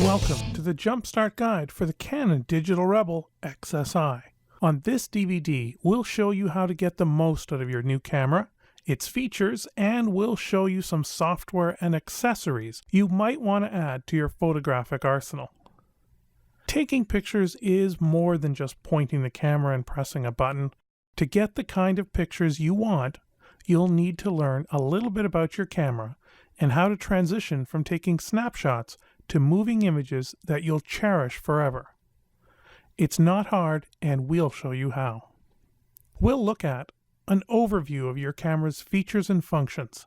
Welcome to the Jumpstart Guide for the Canon Digital Rebel XSi. On this DVD, we'll show you how to get the most out of your new camera, its features, and we'll show you some software and accessories you might want to add to your photographic arsenal. Taking pictures is more than just pointing the camera and pressing a button. To get the kind of pictures you want, you'll need to learn a little bit about your camera and how to transition from taking snapshots to moving images that you'll cherish forever. It's not hard, and we'll show you how. We'll look at an overview of your camera's features and functions.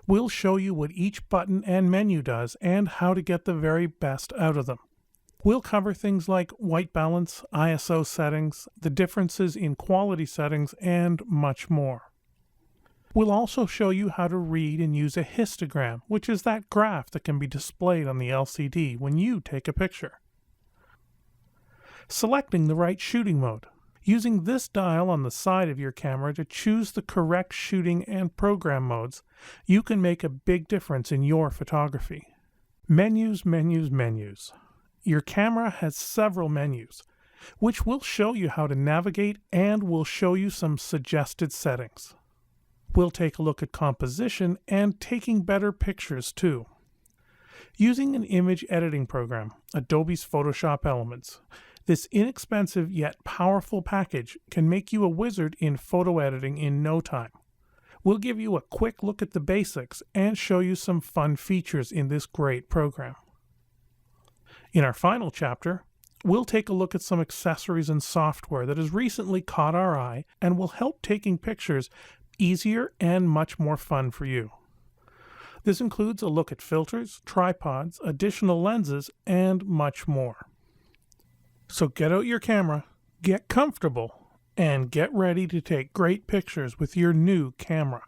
We'll show you what each button and menu does and how to get the very best out of them. We'll cover things like white balance, ISO settings, the differences in quality settings, and much more. We'll also show you how to read and use a histogram, which is that graph that can be displayed on the LCD when you take a picture. Selecting the right shooting mode. Using this dial on the side of your camera to choose the correct shooting and program modes, you can make a big difference in your photography. Menus, menus, menus. Your camera has several menus, which we'll show you how to navigate, and we'll show you some suggested settings. We'll take a look at composition and taking better pictures too. Using an image editing program, Adobe's Photoshop Elements, this inexpensive yet powerful package can make you a wizard in photo editing in no time. We'll give you a quick look at the basics and show you some fun features in this great program. In our final chapter, we'll take a look at some accessories and software that has recently caught our eye and will help taking pictures easier and much more fun for you. This includes a look at filters, tripods, additional lenses, and much more. So get out your camera, get comfortable, and get ready to take great pictures with your new camera.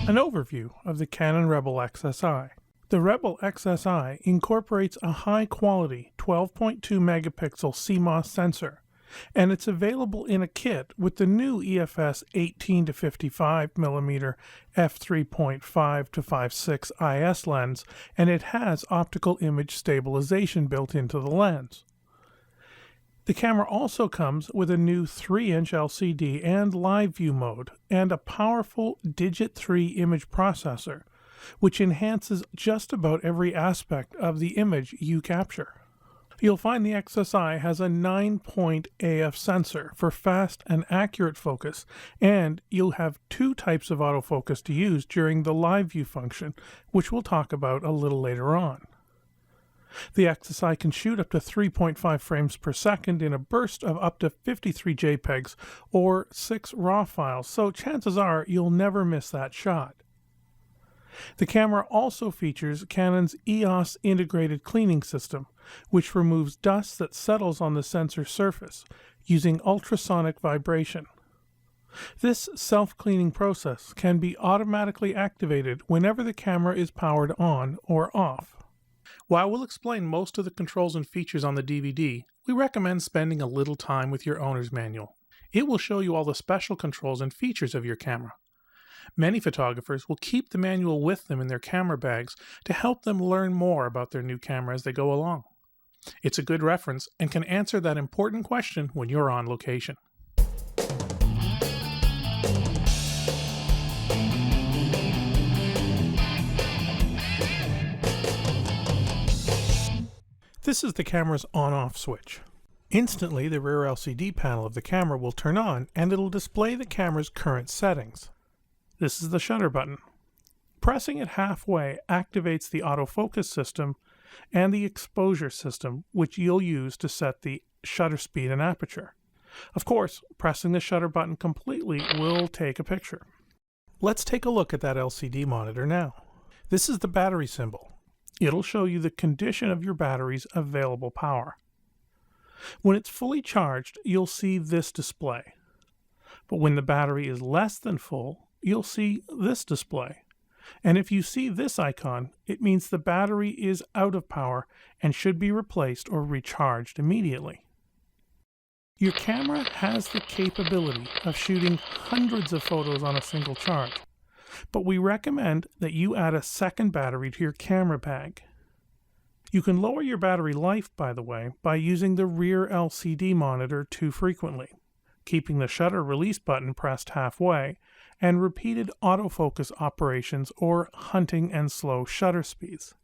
An overview of the Canon Rebel XSi. The Rebel XSi incorporates a high-quality 12.2 megapixel CMOS sensor, and it's available in a kit with the new EFS 18 to 55 mm f3.5 to 5.6 IS lens, and it has optical image stabilization built into the lens. The camera also comes with a new 3-inch LCD and live view mode, and a powerful Digit 3 image processor, which enhances just about every aspect of the image you capture. You'll find the XSi has a 9-point AF sensor for fast and accurate focus, and you'll have two types of autofocus to use during the live view function, which we'll talk about a little later on. The XSi can shoot up to 3.5 frames per second in a burst of up to 53 JPEGs or 6 RAW files, so chances are you'll never miss that shot. The camera also features Canon's EOS integrated cleaning system, which removes dust that settles on the sensor surface using ultrasonic vibration. This self-cleaning process can be automatically activated whenever the camera is powered on or off. While we'll explain most of the controls and features on the DVD, we recommend spending a little time with your owner's manual. It will show you all the special controls and features of your camera. Many photographers will keep the manual with them in their camera bags to help them learn more about their new camera as they go along. It's a good reference and can answer that important question when you're on location. This is the camera's on-off switch. Instantly, the rear LCD panel of the camera will turn on and it'll display the camera's current settings. This is the shutter button. Pressing it halfway activates the autofocus system and the exposure system, which you'll use to set the shutter speed and aperture. Of course, pressing the shutter button completely will take a picture. Let's take a look at that LCD monitor now. This is the battery symbol. It'll show you the condition of your battery's available power. When it's fully charged, you'll see this display. But when the battery is less than full, you'll see this display. And if you see this icon, it means the battery is out of power and should be replaced or recharged immediately. Your camera has the capability of shooting hundreds of photos on a single charge, but we recommend that you add a second battery to your camera bag. You can lower your battery life, by the way, by using the rear LCD monitor too frequently, keeping the shutter release button pressed halfway, and repeated autofocus operations or hunting and slow shutter speeds.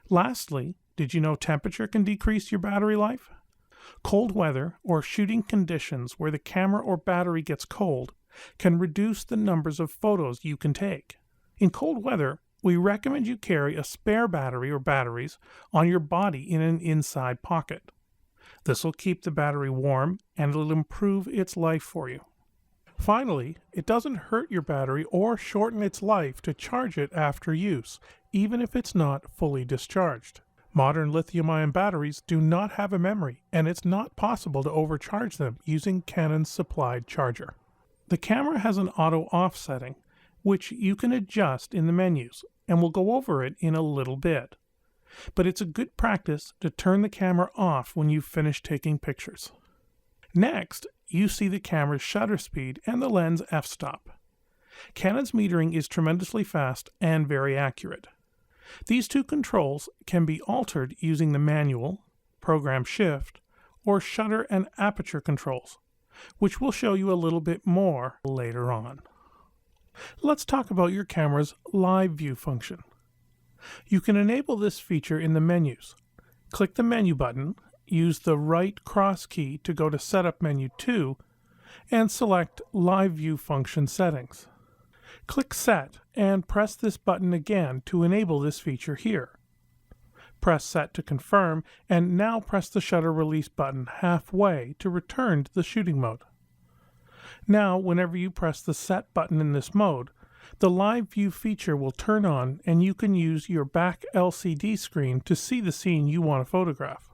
Lastly, did you know temperature can decrease your battery life? Cold weather or shooting conditions where the camera or battery gets cold can reduce the numbers of photos you can take. In cold weather, we recommend you carry a spare battery or batteries on your body in an inside pocket. This will keep the battery warm and it'll improve its life for you. Finally, it doesn't hurt your battery or shorten its life to charge it after use, even if it's not fully discharged. Modern lithium-ion batteries do not have a memory, and it's not possible to overcharge them using Canon's supplied charger. The camera has an auto-off setting, which you can adjust in the menus, and we'll go over it in a little bit. But it's a good practice to turn the camera off when you've finished taking pictures. Next, you see the camera's shutter speed and the lens f-stop. Canon's metering is tremendously fast and very accurate. These two controls can be altered using the manual, program shift, or shutter and aperture controls, which we'll show you a little bit more later on. Let's talk about your camera's live view function. You can enable this feature in the menus. Click the menu button, use the right cross key to go to Setup Menu 2, and select Live View Function Settings. Click Set and press this button again to enable this feature here. Press Set to confirm, and now press the shutter release button halfway to return to the shooting mode. Now, whenever you press the Set button in this mode, the Live View feature will turn on and you can use your back LCD screen to see the scene you want to photograph.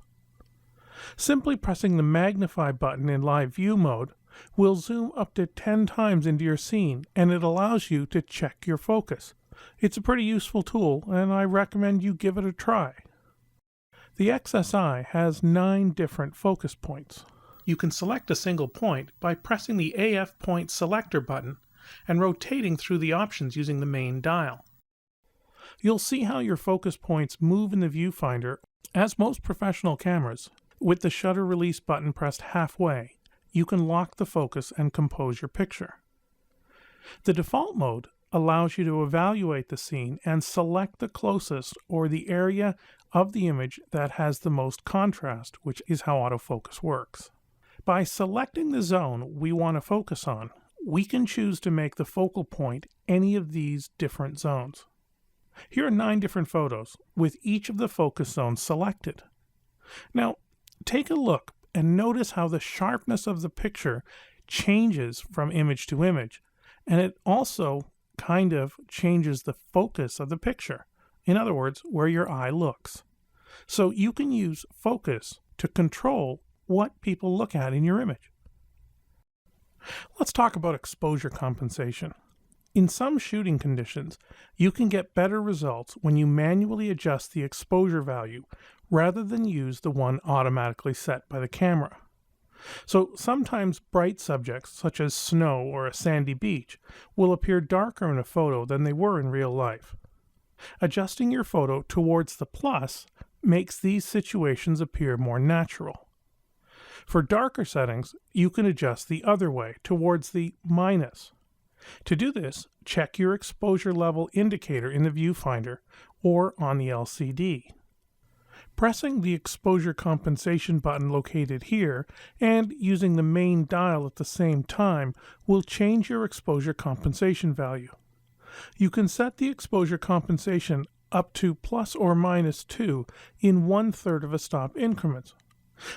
Simply pressing the Magnify button in Live View mode will zoom up to 10 times into your scene, and it allows you to check your focus. It's a pretty useful tool, and I recommend you give it a try. The XSi has 9 different focus points. You can select a single point by pressing the AF Point Selector button and rotating through the options using the main dial. You'll see how your focus points move in the viewfinder. As most professional cameras, with the shutter release button pressed halfway, you can lock the focus and compose your picture. The default mode allows you to evaluate the scene and select the closest or the area of the image that has the most contrast, which is how autofocus works. By selecting the zone we want to focus on, we can choose to make the focal point any of these different zones. Here are 9 different photos, with each of the focus zones selected. Now, take a look and notice how the sharpness of the picture changes from image to image, and it also kind of changes the focus of the picture. In other words, where your eye looks. So you can use focus to control what people look at in your image. Let's talk about exposure compensation. In some shooting conditions, you can get better results when you manually adjust the exposure value rather than use the one automatically set by the camera. So sometimes bright subjects, such as snow or a sandy beach, will appear darker in a photo than they were in real life. Adjusting your photo towards the plus makes these situations appear more natural. For darker settings, you can adjust the other way, towards the minus. To do this, check your exposure level indicator in the viewfinder or on the LCD. Pressing the exposure compensation button located here and using the main dial at the same time will change your exposure compensation value. You can set the exposure compensation up to plus or minus 2 in 1/3 of a stop increments.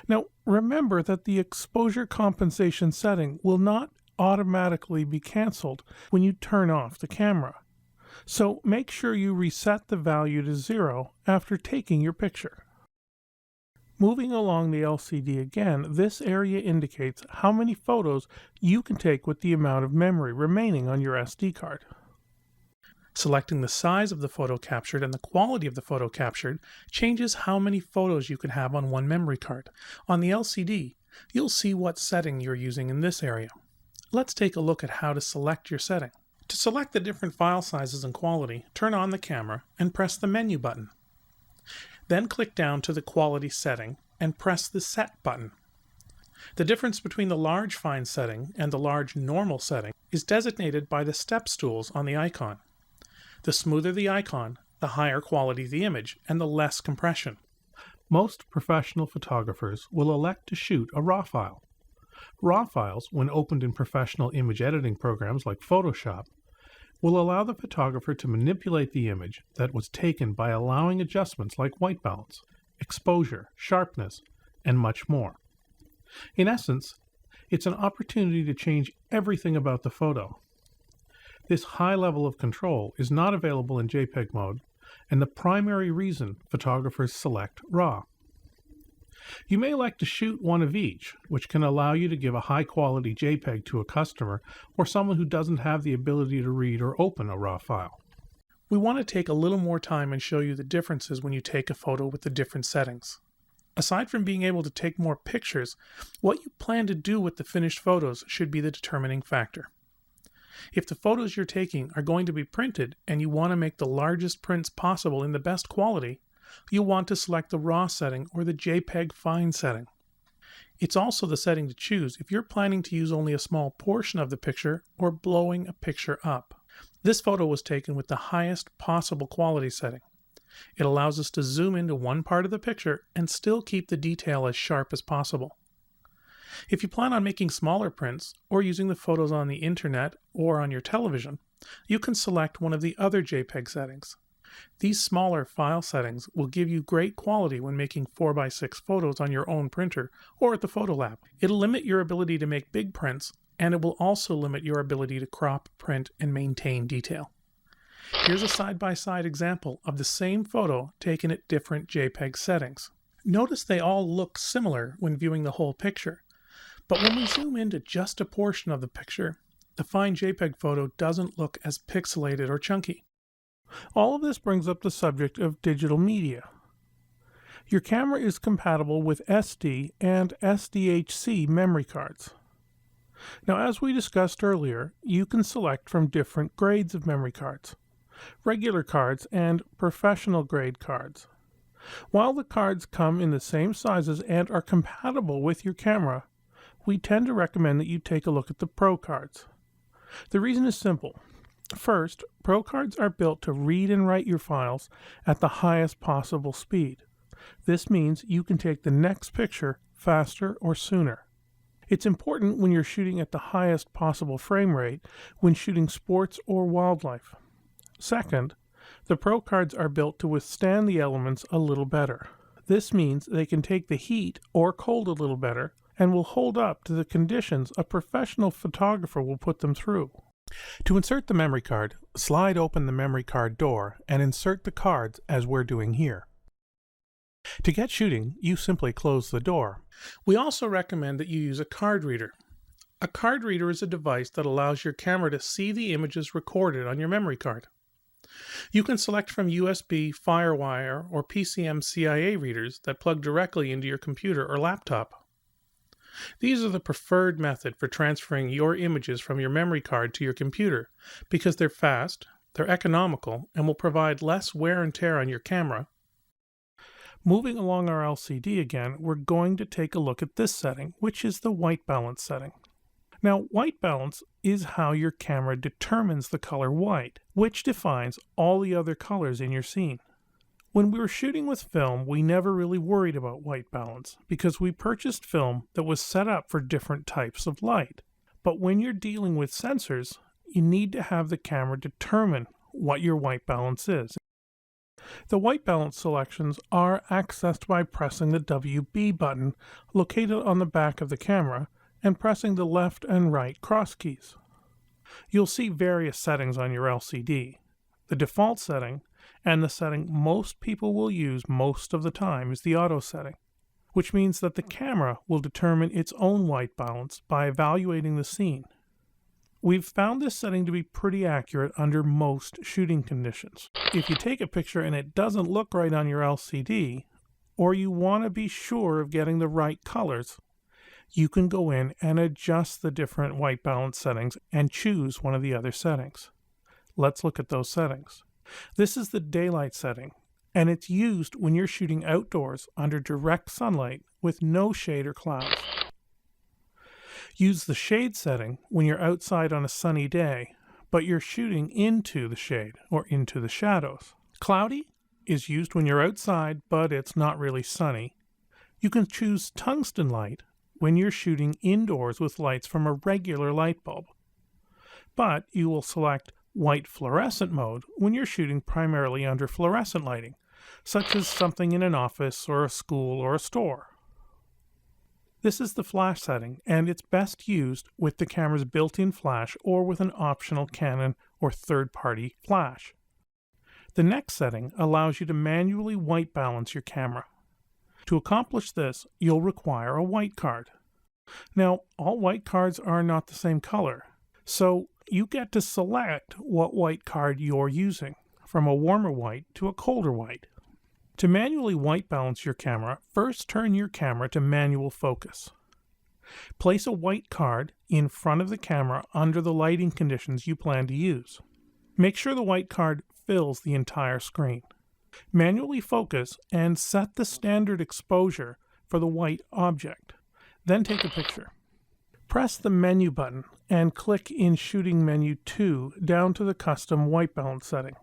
Now, remember that the exposure compensation setting will not automatically be canceled when you turn off the camera. So make sure you reset the value to 0 after taking your picture. Moving along the LCD again, this area indicates how many photos you can take with the amount of memory remaining on your SD card. Selecting the size of the photo captured and the quality of the photo captured changes how many photos you can have on one memory card. On the LCD, you'll see what setting you're using in this area. Let's take a look at how to select your setting. To select the different file sizes and quality, turn on the camera and press the menu button. Then click down to the quality setting and press the Set button. The difference between the large fine setting and the large normal setting is designated by the step stools on the icon. The smoother the icon, the higher quality the image and the less compression. Most professional photographers will elect to shoot a RAW file. RAW files, when opened in professional image editing programs like Photoshop, will allow the photographer to manipulate the image that was taken by allowing adjustments like white balance, exposure, sharpness, and much more. In essence, it's an opportunity to change everything about the photo. This high level of control is not available in JPEG mode, and the primary reason photographers select RAW. You may elect to shoot one of each, which can allow you to give a high-quality JPEG to a customer or someone who doesn't have the ability to read or open a RAW file. We want to take a little more time and show you the differences when you take a photo with the different settings. Aside from being able to take more pictures, what you plan to do with the finished photos should be the determining factor. If the photos you're taking are going to be printed and you want to make the largest prints possible in the best quality, you'll want to select the RAW setting or the JPEG Fine setting. It's also the setting to choose if you're planning to use only a small portion of the picture or blowing a picture up. This photo was taken with the highest possible quality setting. It allows us to zoom into one part of the picture and still keep the detail as sharp as possible. If you plan on making smaller prints or using the photos on the internet or on your television, you can select one of the other JPEG settings. These smaller file settings will give you great quality when making 4x6 photos on your own printer or at the photo lab. It'll limit your ability to make big prints, and it will also limit your ability to crop, print, and maintain detail. Here's a side-by-side example of the same photo taken at different JPEG settings. Notice they all look similar when viewing the whole picture, but when we zoom into just a portion of the picture, the fine JPEG photo doesn't look as pixelated or chunky. All of this brings up the subject of digital media. Your camera is compatible with SD and SDHC memory cards. Now, as we discussed earlier, you can select from different grades of memory cards, regular cards and professional grade cards. While the cards come in the same sizes and are compatible with your camera, we tend to recommend that you take a look at the Pro cards. The reason is simple. First, Pro cards are built to read and write your files at the highest possible speed. This means you can take the next picture faster or sooner. It's important when you're shooting at the highest possible frame rate when shooting sports or wildlife. Second, the Pro cards are built to withstand the elements a little better. This means they can take the heat or cold a little better and will hold up to the conditions a professional photographer will put them through. To insert the memory card, slide open the memory card door and insert the cards as we're doing here. To get shooting, you simply close the door. We also recommend that you use a card reader. A card reader is a device that allows your camera to see the images recorded on your memory card. You can select from USB, FireWire, or PCM-CIA readers that plug directly into your computer or laptop. These are the preferred method for transferring your images from your memory card to your computer because they're fast, they're economical, and will provide less wear and tear on your camera. Moving along our LCD again, we're going to take a look at this setting, which is the white balance setting. Now, white balance is how your camera determines the color white, which defines all the other colors in your scene. When we were shooting with film, we never really worried about white balance because we purchased film that was set up for different types of light. But when you're dealing with sensors, you need to have the camera determine what your white balance is. The white balance selections are accessed by pressing the WB button located on the back of the camera and pressing the left and right cross keys. You'll see various settings on your LCD. The default setting, and the setting most people will use most of the time, is the auto setting, which means that the camera will determine its own white balance by evaluating the scene. We've found this setting to be pretty accurate under most shooting conditions. If you take a picture and it doesn't look right on your LCD, or you want to be sure of getting the right colors, you can go in and adjust the different white balance settings and choose one of the other settings. Let's look at those settings. This is the daylight setting, and it's used when you're shooting outdoors under direct sunlight with no shade or clouds. Use the shade setting when you're outside on a sunny day, but you're shooting into the shade or into the shadows. Cloudy is used when you're outside, but it's not really sunny. You can choose tungsten light when you're shooting indoors with lights from a regular light bulb. But you will select white fluorescent mode when you're shooting primarily under fluorescent lighting, such as something in an office or a school or a store. This is the flash setting, and it's best used with the camera's built-in flash or with an optional Canon or third-party flash. The next setting allows you to manually white balance your camera. To accomplish this, you'll require a white card. Now, all white cards are not the same color, so you get to select what white card you're using, from a warmer white to a colder white. To manually white balance your camera, first turn your camera to manual focus. Place a white card in front of the camera under the lighting conditions you plan to use. Make sure the white card fills the entire screen. Manually focus and set the standard exposure for the white object. Then take a picture. Press the menu button and click in Shooting Menu 2 down to the Custom White Balance setting.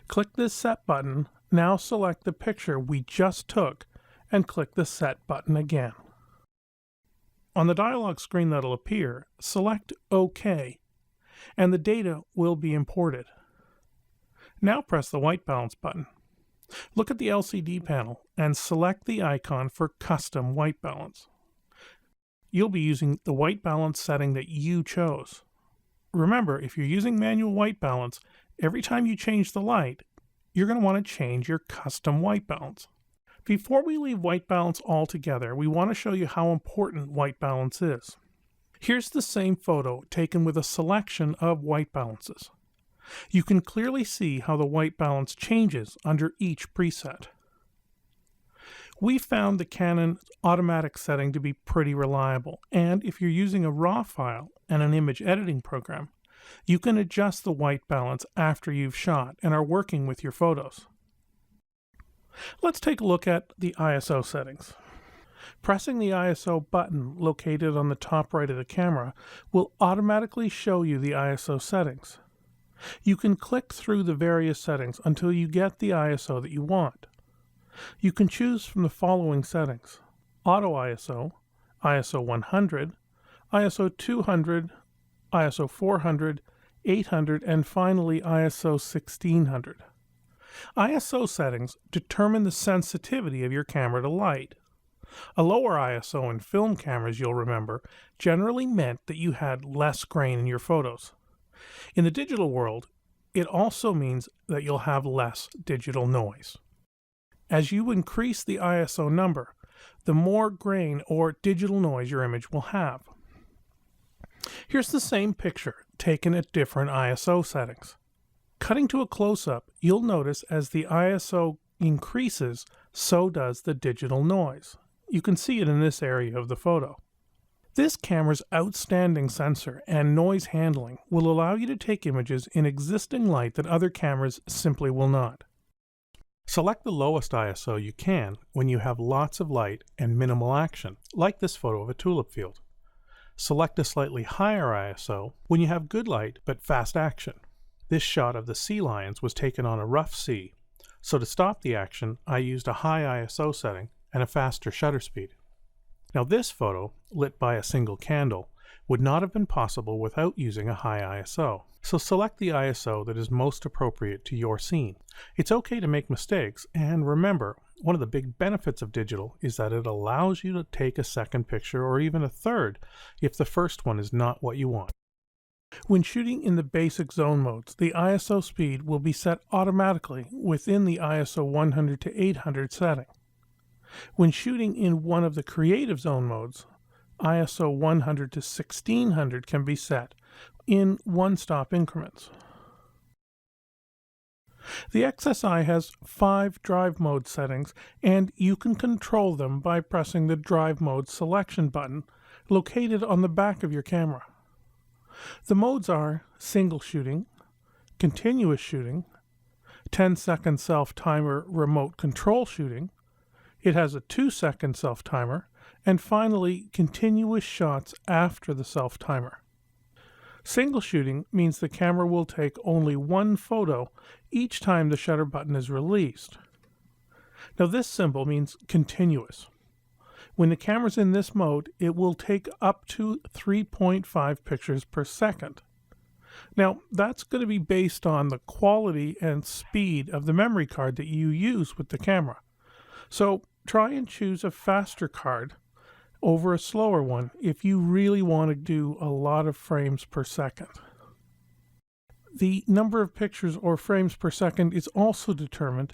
Click this Set button. Now select the picture we just took and click the Set button again. On the dialog screen that'll appear, select OK, and the data will be imported. Now press the White Balance button. Look at the LCD panel and select the icon for Custom White Balance. You'll be using the white balance setting that you chose. Remember, if you're using manual white balance, every time you change the light, you're going to want to change your custom white balance. Before we leave white balance altogether, we want to show you how important white balance is. Here's the same photo taken with a selection of white balances. You can clearly see how the white balance changes under each preset. We found the Canon automatic setting to be pretty reliable, and if you're using a RAW file and an image editing program, you can adjust the white balance after you've shot and are working with your photos. Let's take a look at the ISO settings. Pressing the ISO button located on the top right of the camera will automatically show you the ISO settings. You can click through the various settings until you get the ISO that you want. You can choose from the following settings: Auto ISO, ISO 100, ISO 200, ISO 400, 800, and finally ISO 1600. ISO settings determine the sensitivity of your camera to light. A lower ISO in film cameras, you'll remember, generally meant that you had less grain in your photos. In the digital world, it also means that you'll have less digital noise. As you increase the ISO number, the more grain or digital noise your image will have. Here's the same picture taken at different ISO settings. Cutting to a close-up, you'll notice as the ISO increases, so does the digital noise. You can see it in this area of the photo. This camera's outstanding sensor and noise handling will allow you to take images in existing light that other cameras simply will not. Select the lowest ISO you can when you have lots of light and minimal action, like this photo of a tulip field. Select a slightly higher ISO when you have good light but fast action. This shot of the sea lions was taken on a rough sea, so to stop the action, I used a high ISO setting and a faster shutter speed. Now this photo, lit by a single candle, would not have been possible without using a high ISO. So select the ISO that is most appropriate to your scene. It's okay to make mistakes, and remember, one of the big benefits of digital is that it allows you to take a second picture or even a third if the first one is not what you want. When shooting in the basic zone modes, the ISO speed will be set automatically within the ISO 100 to 800 setting. When shooting in one of the creative zone modes, ISO 100 to 1600 can be set in one-stop increments. The XSi has 5 drive mode settings, and you can control them by pressing the drive mode selection button located on the back of your camera. The modes are single shooting, continuous shooting, 10-second self-timer remote control shooting. It has a 2-second self-timer, and finally continuous shots after the self-timer. Single shooting means the camera will take only one photo each time the shutter button is released. Now this symbol means continuous. When the camera's in this mode, it will take up to 3.5 pictures per second. Now, that's going to be based on the quality and speed of the memory card that you use with the camera. So try and choose a faster card over a slower one if you really want to do a lot of frames per second. The number of pictures or frames per second is also determined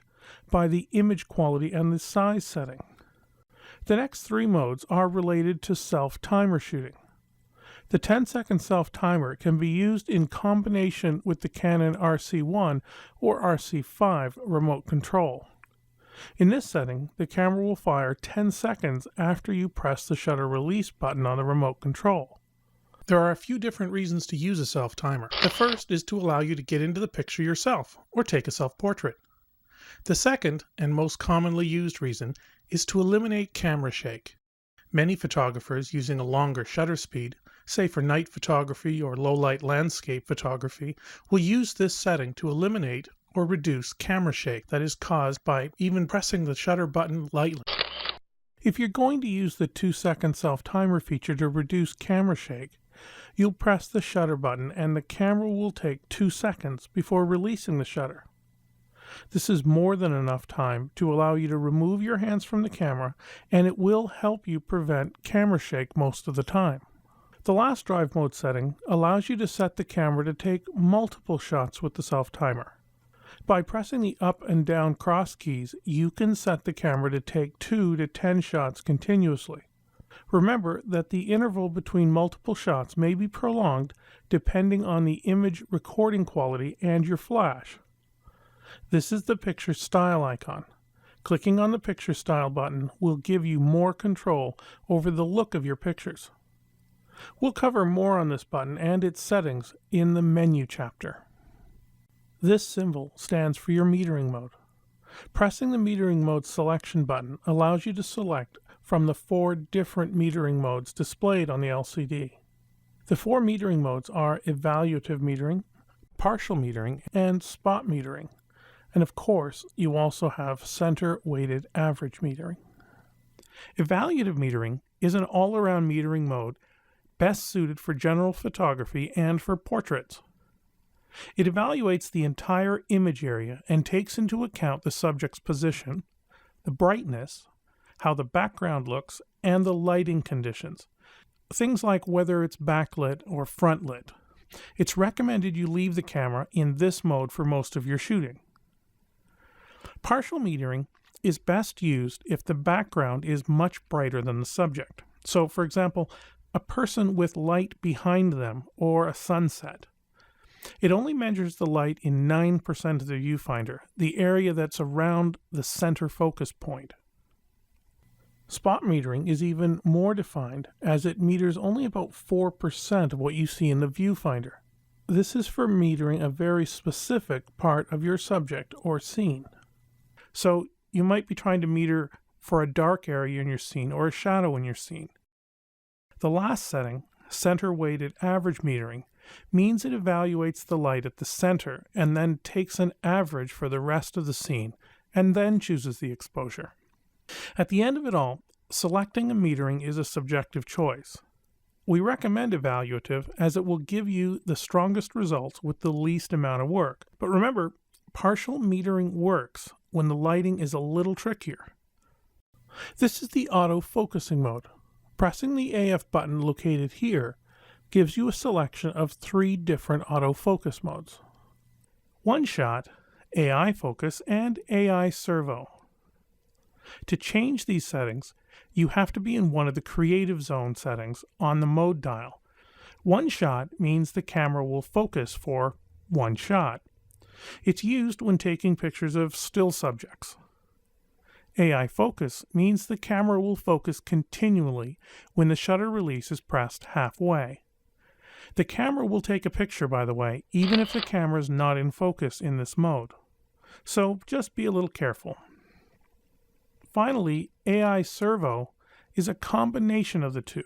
by the image quality and the size setting. The next three modes are related to self-timer shooting. The 10-second self-timer can be used in combination with the Canon RC1 or RC5 remote control. In this setting, the camera will fire 10 seconds after you press the shutter release button on the remote control. There are a few different reasons to use a self-timer. The first is to allow you to get into the picture yourself or take a self-portrait. The second, and most commonly used reason, is to eliminate camera shake. Many photographers using a longer shutter speed, say for night photography or low-light landscape photography, will use this setting to eliminate or reduce camera shake that is caused by even pressing the shutter button lightly. If you're going to use the 2-second self-timer feature to reduce camera shake, you'll press the shutter button and the camera will take 2 seconds before releasing the shutter. This is more than enough time to allow you to remove your hands from the camera, and it will help you prevent camera shake most of the time. The last drive mode setting allows you to set the camera to take multiple shots with the self-timer. By pressing the up and down cross keys, you can set the camera to take 2 to 10 shots continuously. Remember that the interval between multiple shots may be prolonged depending on the image recording quality and your flash. This is the picture style icon. Clicking on the picture style button will give you more control over the look of your pictures. We'll cover more on this button and its settings in the menu chapter. This symbol stands for your metering mode. Pressing the metering mode selection button allows you to select from the 4 different metering modes displayed on the LCD. The 4 metering modes are evaluative metering, partial metering, and spot metering. And of course, you also have center weighted average metering. Evaluative metering is an all-around metering mode best suited for general photography and for portraits. It evaluates the entire image area and takes into account the subject's position, the brightness, how the background looks, and the lighting conditions. Things like whether it's backlit or frontlit. It's recommended you leave the camera in this mode for most of your shooting. Partial metering is best used if the background is much brighter than the subject. So, for example, a person with light behind them or a sunset. It only measures the light in 9% of the viewfinder, the area that's around the center focus point. Spot metering is even more defined as it meters only about 4% of what you see in the viewfinder. This is for metering a very specific part of your subject or scene. So you might be trying to meter for a dark area in your scene or a shadow in your scene. The last setting, center weighted average metering, means it evaluates the light at the center and then takes an average for the rest of the scene and then chooses the exposure. At the end of it all, selecting a metering is a subjective choice. We recommend evaluative as it will give you the strongest results with the least amount of work. But remember, partial metering works when the lighting is a little trickier. This is the auto-focusing mode. Pressing the AF button located here gives you a selection of 3 different autofocus modes: one shot, AI focus, and AI servo. To change these settings, you have to be in one of the creative zone settings on the mode dial. One shot means the camera will focus for one shot. It's used when taking pictures of still subjects. AI focus means the camera will focus continually when the shutter release is pressed halfway. The camera will take a picture, by the way, even if the camera is not in focus in this mode. So just be a little careful. Finally, AI SERVO is a combination of the two.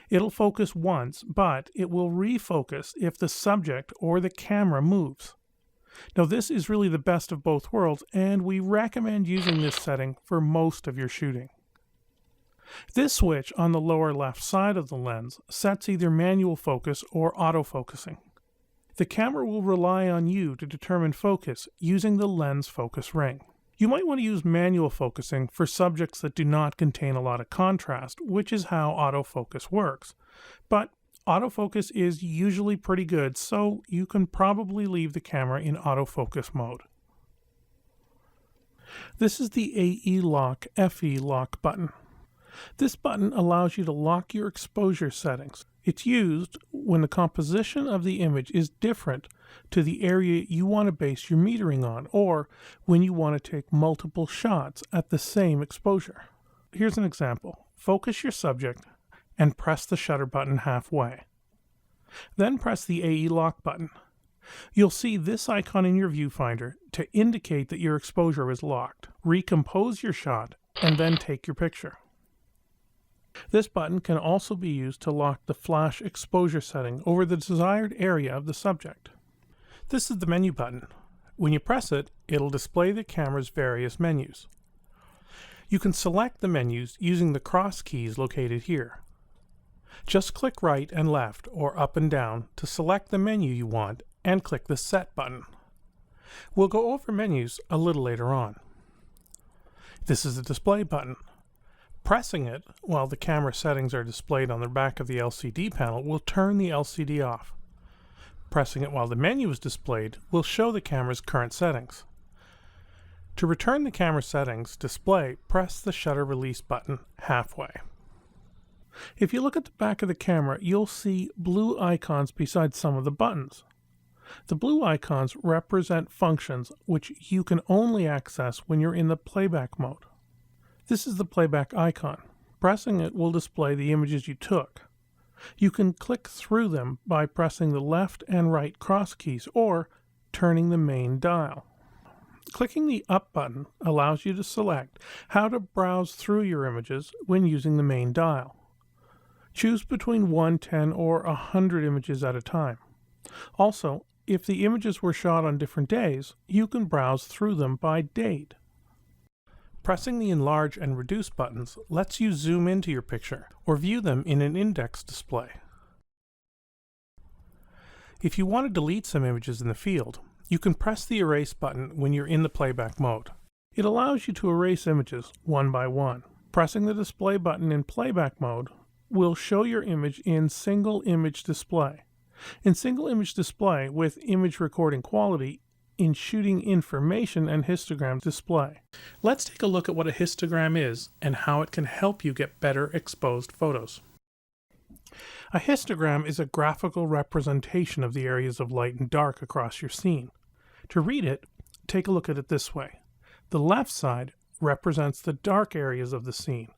It'll focus once, but it will refocus if the subject or the camera moves. Now, this is really the best of both worlds, and we recommend using this setting for most of your shooting. This switch on the lower left side of the lens sets either manual focus or autofocusing. The camera will rely on you to determine focus using the lens focus ring. You might want to use manual focusing for subjects that do not contain a lot of contrast, which is how autofocus works. But autofocus is usually pretty good, so you can probably leave the camera in autofocus mode. This is the AE Lock FE Lock button. This button allows you to lock your exposure settings. It's used when the composition of the image is different to the area you want to base your metering on, or when you want to take multiple shots at the same exposure. Here's an example. Focus your subject and press the shutter button halfway. Then press the AE Lock button. You'll see this icon in your viewfinder to indicate that your exposure is locked. Recompose your shot and then take your picture. This button can also be used to lock the flash exposure setting over the desired area of the subject. This is the menu button. When you press it, it'll display the camera's various menus. You can select the menus using the cross keys located here. Just click right and left or up and down to select the menu you want and click the Set button. We'll go over menus a little later on. This is the Display button. Pressing it while the camera settings are displayed on the back of the LCD panel will turn the LCD off. Pressing it while the menu is displayed will show the camera's current settings. To return the camera settings display, press the shutter release button halfway. If you look at the back of the camera, you'll see blue icons beside some of the buttons. The blue icons represent functions which you can only access when you're in the playback mode. This is the playback icon. Pressing it will display the images you took. You can click through them by pressing the left and right cross keys or turning the main dial. Clicking the Up button allows you to select how to browse through your images when using the main dial. Choose between 110 or 100 images at a time. Also, if the images were shot on different days, you can browse through them by date. Pressing the Enlarge and Reduce buttons lets you zoom into your picture or view them in an index display. If you want to delete some images in the field, you can press the Erase button when you're in the playback mode. It allows you to erase images one by one. Pressing the Display button in playback mode will show your image in Single Image Display. In Single Image Display with image recording quality, in Shooting Information and Histogram Display. Let's take a look at what a histogram is and how it can help you get better exposed photos. A histogram is a graphical representation of the areas of light and dark across your scene. To read it, take a look at it this way. The left side represents the dark areas of the scene,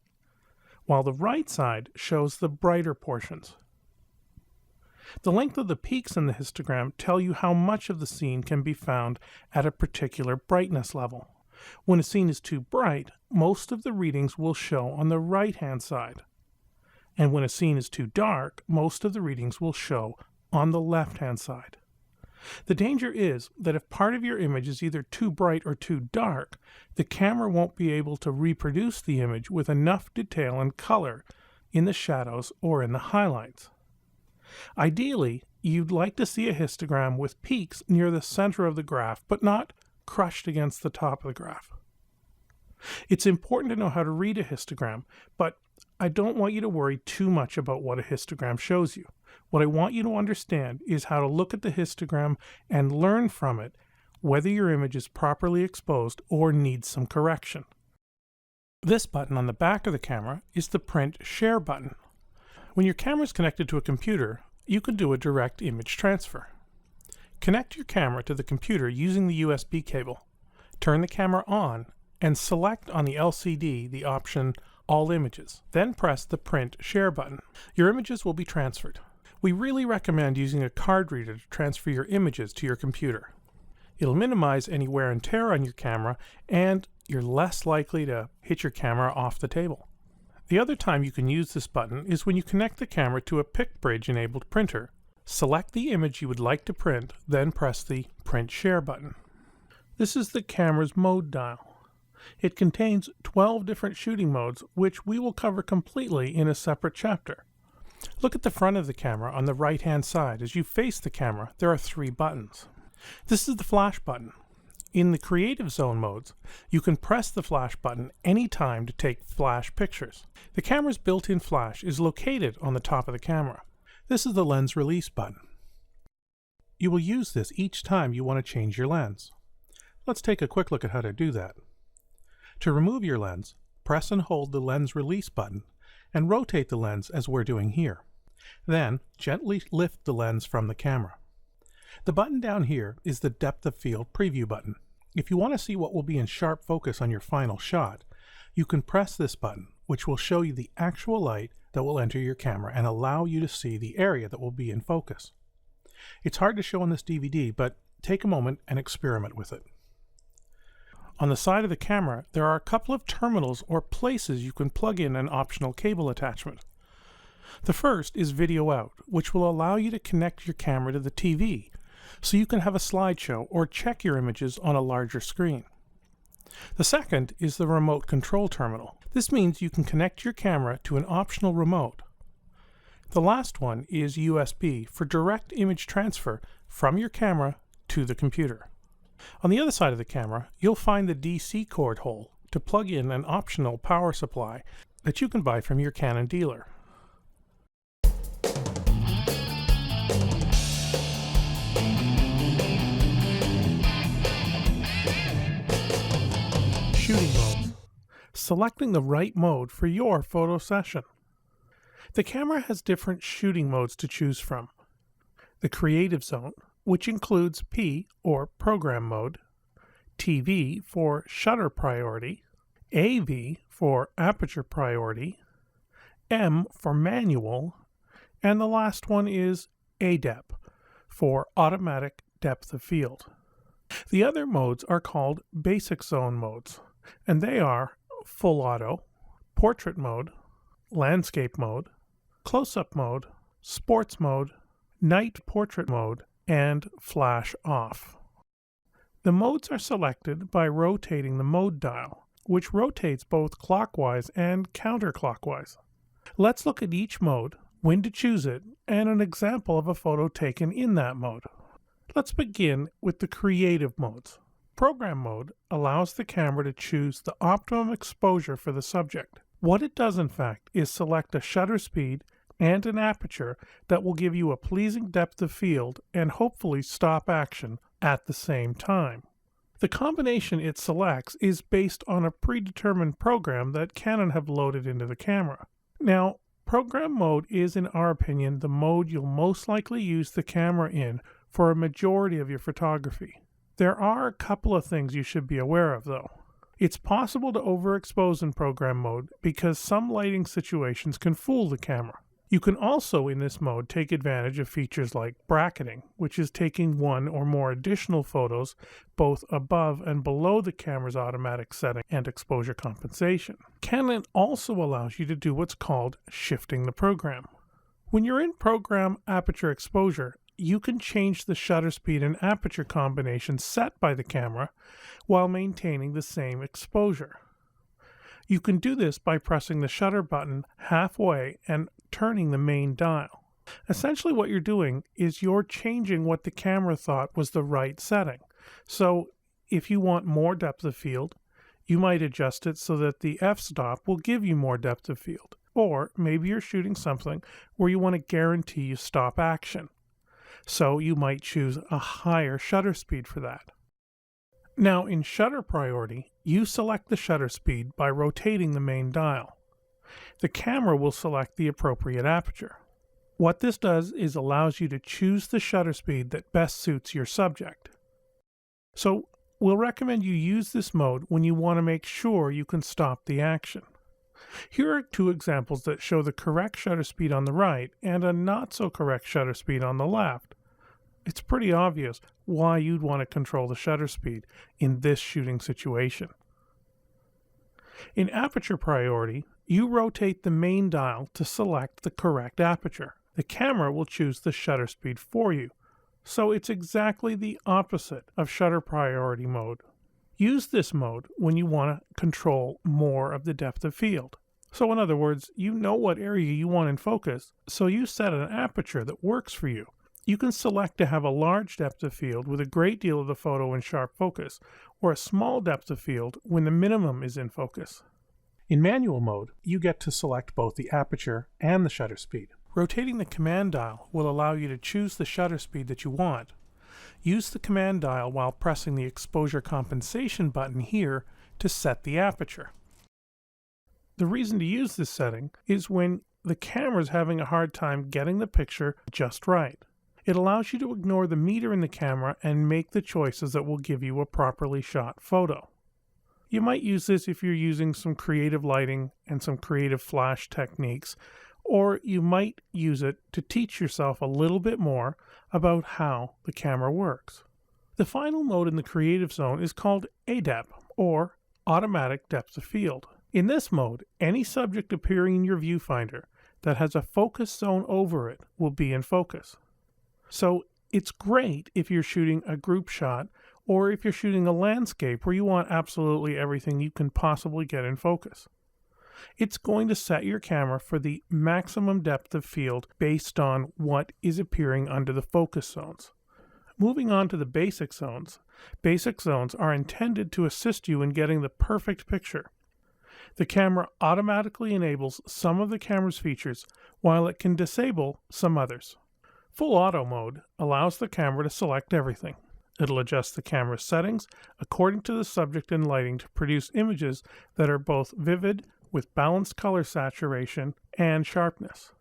while the right side shows the brighter portions. The length of the peaks in the histogram tell you how much of the scene can be found at a particular brightness level. When a scene is too bright, most of the readings will show on the right-hand side. And when a scene is too dark, most of the readings will show on the left-hand side. The danger is that if part of your image is either too bright or too dark, the camera won't be able to reproduce the image with enough detail and color in the shadows or in the highlights. Ideally, you'd like to see a histogram with peaks near the center of the graph, but not crushed against the top of the graph. It's important to know how to read a histogram, but I don't want you to worry too much about what a histogram shows you. What I want you to understand is how to look at the histogram and learn from it whether your image is properly exposed or needs some correction. This button on the back of the camera is the Print Share button. When your camera is connected to a computer, you can do a direct image transfer. Connect your camera to the computer using the USB cable. Turn the camera on and select on the LCD the option All Images. Then press the Print Share button. Your images will be transferred. We really recommend using a card reader to transfer your images to your computer. It'll minimize any wear and tear on your camera, and you're less likely to hit your camera off the table. The other time you can use this button is when you connect the camera to a PicBridge-enabled printer. Select the image you would like to print, then press the Print Share button. This is the camera's mode dial. It contains 12 different shooting modes, which we will cover completely in a separate chapter. Look at the front of the camera on the right-hand side. As you face the camera, there are 3 buttons. This is the flash button. In the creative zone modes, you can press the flash button anytime to take flash pictures. The camera's built-in flash is located on the top of the camera. This is the lens release button. You will use this each time you want to change your lens. Let's take a quick look at how to do that. To remove your lens, press and hold the lens release button and rotate the lens as we're doing here. Then, gently lift the lens from the camera. The button down here is the depth of field preview button. If you want to see what will be in sharp focus on your final shot, you can press this button, which will show you the actual light that will enter your camera and allow you to see the area that will be in focus. It's hard to show on this DVD, but take a moment and experiment with it. On the side of the camera, there are a couple of terminals or places you can plug in an optional cable attachment. The first is Video Out, which will allow you to connect your camera to the TV, so you can have a slideshow or check your images on a larger screen. The second is the Remote Control Terminal. This means you can connect your camera to an optional remote. The last one is USB for direct image transfer from your camera to the computer. On the other side of the camera, you'll find the DC cord hole to plug in an optional power supply that you can buy from your Canon dealer. Shooting modes. Selecting the right mode for your photo session. The camera has different shooting modes to choose from. The Creative Zone, which includes P or Program Mode, TV for Shutter Priority, AV for Aperture Priority, M for Manual, and the last one is ADEP for Automatic Depth of Field. The other modes are called Basic Zone modes, and they are Full Auto, Portrait Mode, Landscape Mode, Close-Up Mode, Sports Mode, Night Portrait Mode, and Flash Off. The modes are selected by rotating the mode dial, which rotates both clockwise and counterclockwise. Let's look at each mode, when to choose it, and an example of a photo taken in that mode. Let's begin with the creative modes. Program mode allows the camera to choose the optimum exposure for the subject. What it does, in fact, is select a shutter speed and an aperture that will give you a pleasing depth of field and hopefully stop action at the same time. The combination it selects is based on a predetermined program that Canon have loaded into the camera. Now, program mode is, in our opinion, the mode you'll most likely use the camera in for a majority of your photography. There are a couple of things you should be aware of, though. It's possible to overexpose in program mode because some lighting situations can fool the camera. You can also, in this mode, take advantage of features like bracketing, which is taking one or more additional photos both above and below the camera's automatic setting and exposure compensation. Canon also allows you to do what's called shifting the program. When you're in program aperture exposure, you can change the shutter speed and aperture combination set by the camera while maintaining the same exposure. You can do this by pressing the shutter button halfway and turning the main dial. Essentially what you're doing is you're changing what the camera thought was the right setting. So if you want more depth of field, you might adjust it so that the f-stop will give you more depth of field. Or maybe you're shooting something where you want to guarantee you stop action. So you might choose a higher shutter speed for that. Now in shutter priority, you select the shutter speed by rotating the main dial. The camera will select the appropriate aperture. What this does is allows you to choose the shutter speed that best suits your subject. So We'll recommend you use this mode when you want to make sure you can stop the action. Here are two examples that show the correct shutter speed on the right and a not so correct shutter speed on the left. It's pretty obvious why you'd want to control the shutter speed in this shooting situation. In aperture priority, you rotate the main dial to select the correct aperture. The camera will choose the shutter speed for you, so it's exactly the opposite of shutter priority mode. Use this mode when you want to control more of the depth of field. So in other words, you know what area you want in focus, so you set an aperture that works for you. You can select to have a large depth of field with a great deal of the photo in sharp focus, or a small depth of field when the minimum is in focus. In manual mode, you get to select both the aperture and the shutter speed. Rotating the command dial will allow you to choose the shutter speed that you want. Use the command dial while pressing the exposure compensation button here to set the aperture. The reason to use this setting is when the camera is having a hard time getting the picture just right. It allows you to ignore the meter in the camera and make the choices that will give you a properly shot photo. You might use this if you're using some creative lighting and some creative flash techniques, or you might use it to teach yourself a little bit more about how the camera works. The final mode in the creative zone is called ADEP, or Automatic Depth of Field. In this mode, any subject appearing in your viewfinder that has a focus zone over it will be in focus. So it's great if you're shooting a group shot or if you're shooting a landscape where you want absolutely everything you can possibly get in focus. It's going to set your camera for the maximum depth of field based on what is appearing under the focus zones. Moving on to the basic zones. Basic zones are intended to assist you in getting the perfect picture. The camera automatically enables some of the camera's features while it can disable some others. Full Auto mode allows the camera to select everything. It'll adjust the camera's settings according to the subject and lighting to produce images that are both vivid with balanced color saturation and sharpness.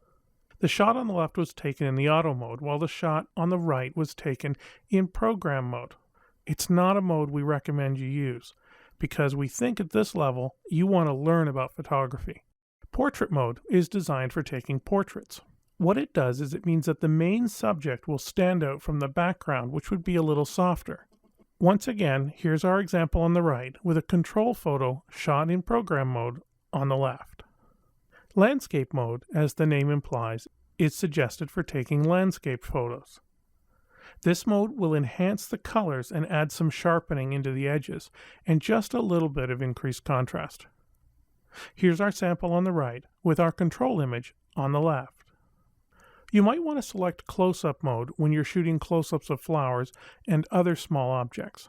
The shot on the left was taken in the auto mode, while the shot on the right was taken in program mode. It's not a mode we recommend you use, because we think at this level you want to learn about photography. Portrait mode is designed for taking portraits. What it does is it means that the main subject will stand out from the background, which would be a little softer. Once again, here's our example on the right with a control photo shot in program mode on the left. Landscape mode, as the name implies, is suggested for taking landscape photos. This mode will enhance the colors and add some sharpening into the edges and just a little bit of increased contrast. Here's our sample on the right with our control image on the left. You might want to select close-up mode when you're shooting close-ups of flowers and other small objects.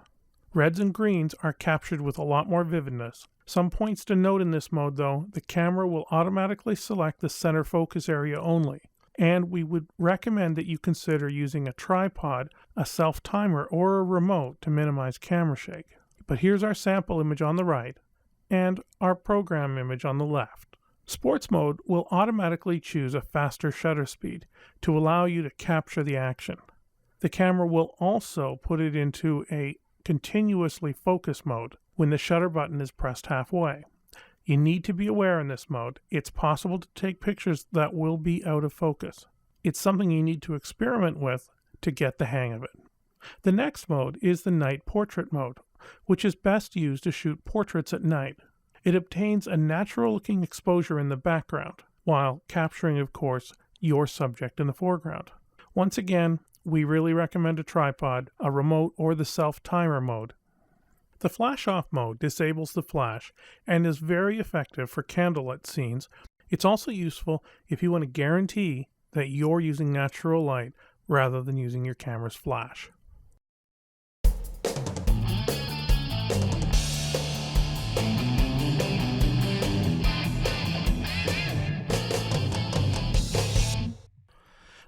Reds and greens are captured with a lot more vividness. Some points to note in this mode though, the camera will automatically select the center focus area only, and we would recommend that you consider using a tripod, a self-timer, or a remote to minimize camera shake. But here's our sample image on the right, and our program image on the left. Sports mode will automatically choose a faster shutter speed to allow you to capture the action. The camera will also put it into a continuously focus mode when the shutter button is pressed halfway. You need to be aware in this mode, it's possible to take pictures that will be out of focus. It's something you need to experiment with to get the hang of it. The next mode is the night portrait mode, which is best used to shoot portraits at night. It obtains a natural-looking exposure in the background, while capturing, of course, your subject in the foreground. Once again, we really recommend a tripod, a remote, or the self-timer mode. The flash-off mode disables the flash and is very effective for candlelit scenes. It's also useful if you want to guarantee that you're using natural light rather than using your camera's flash.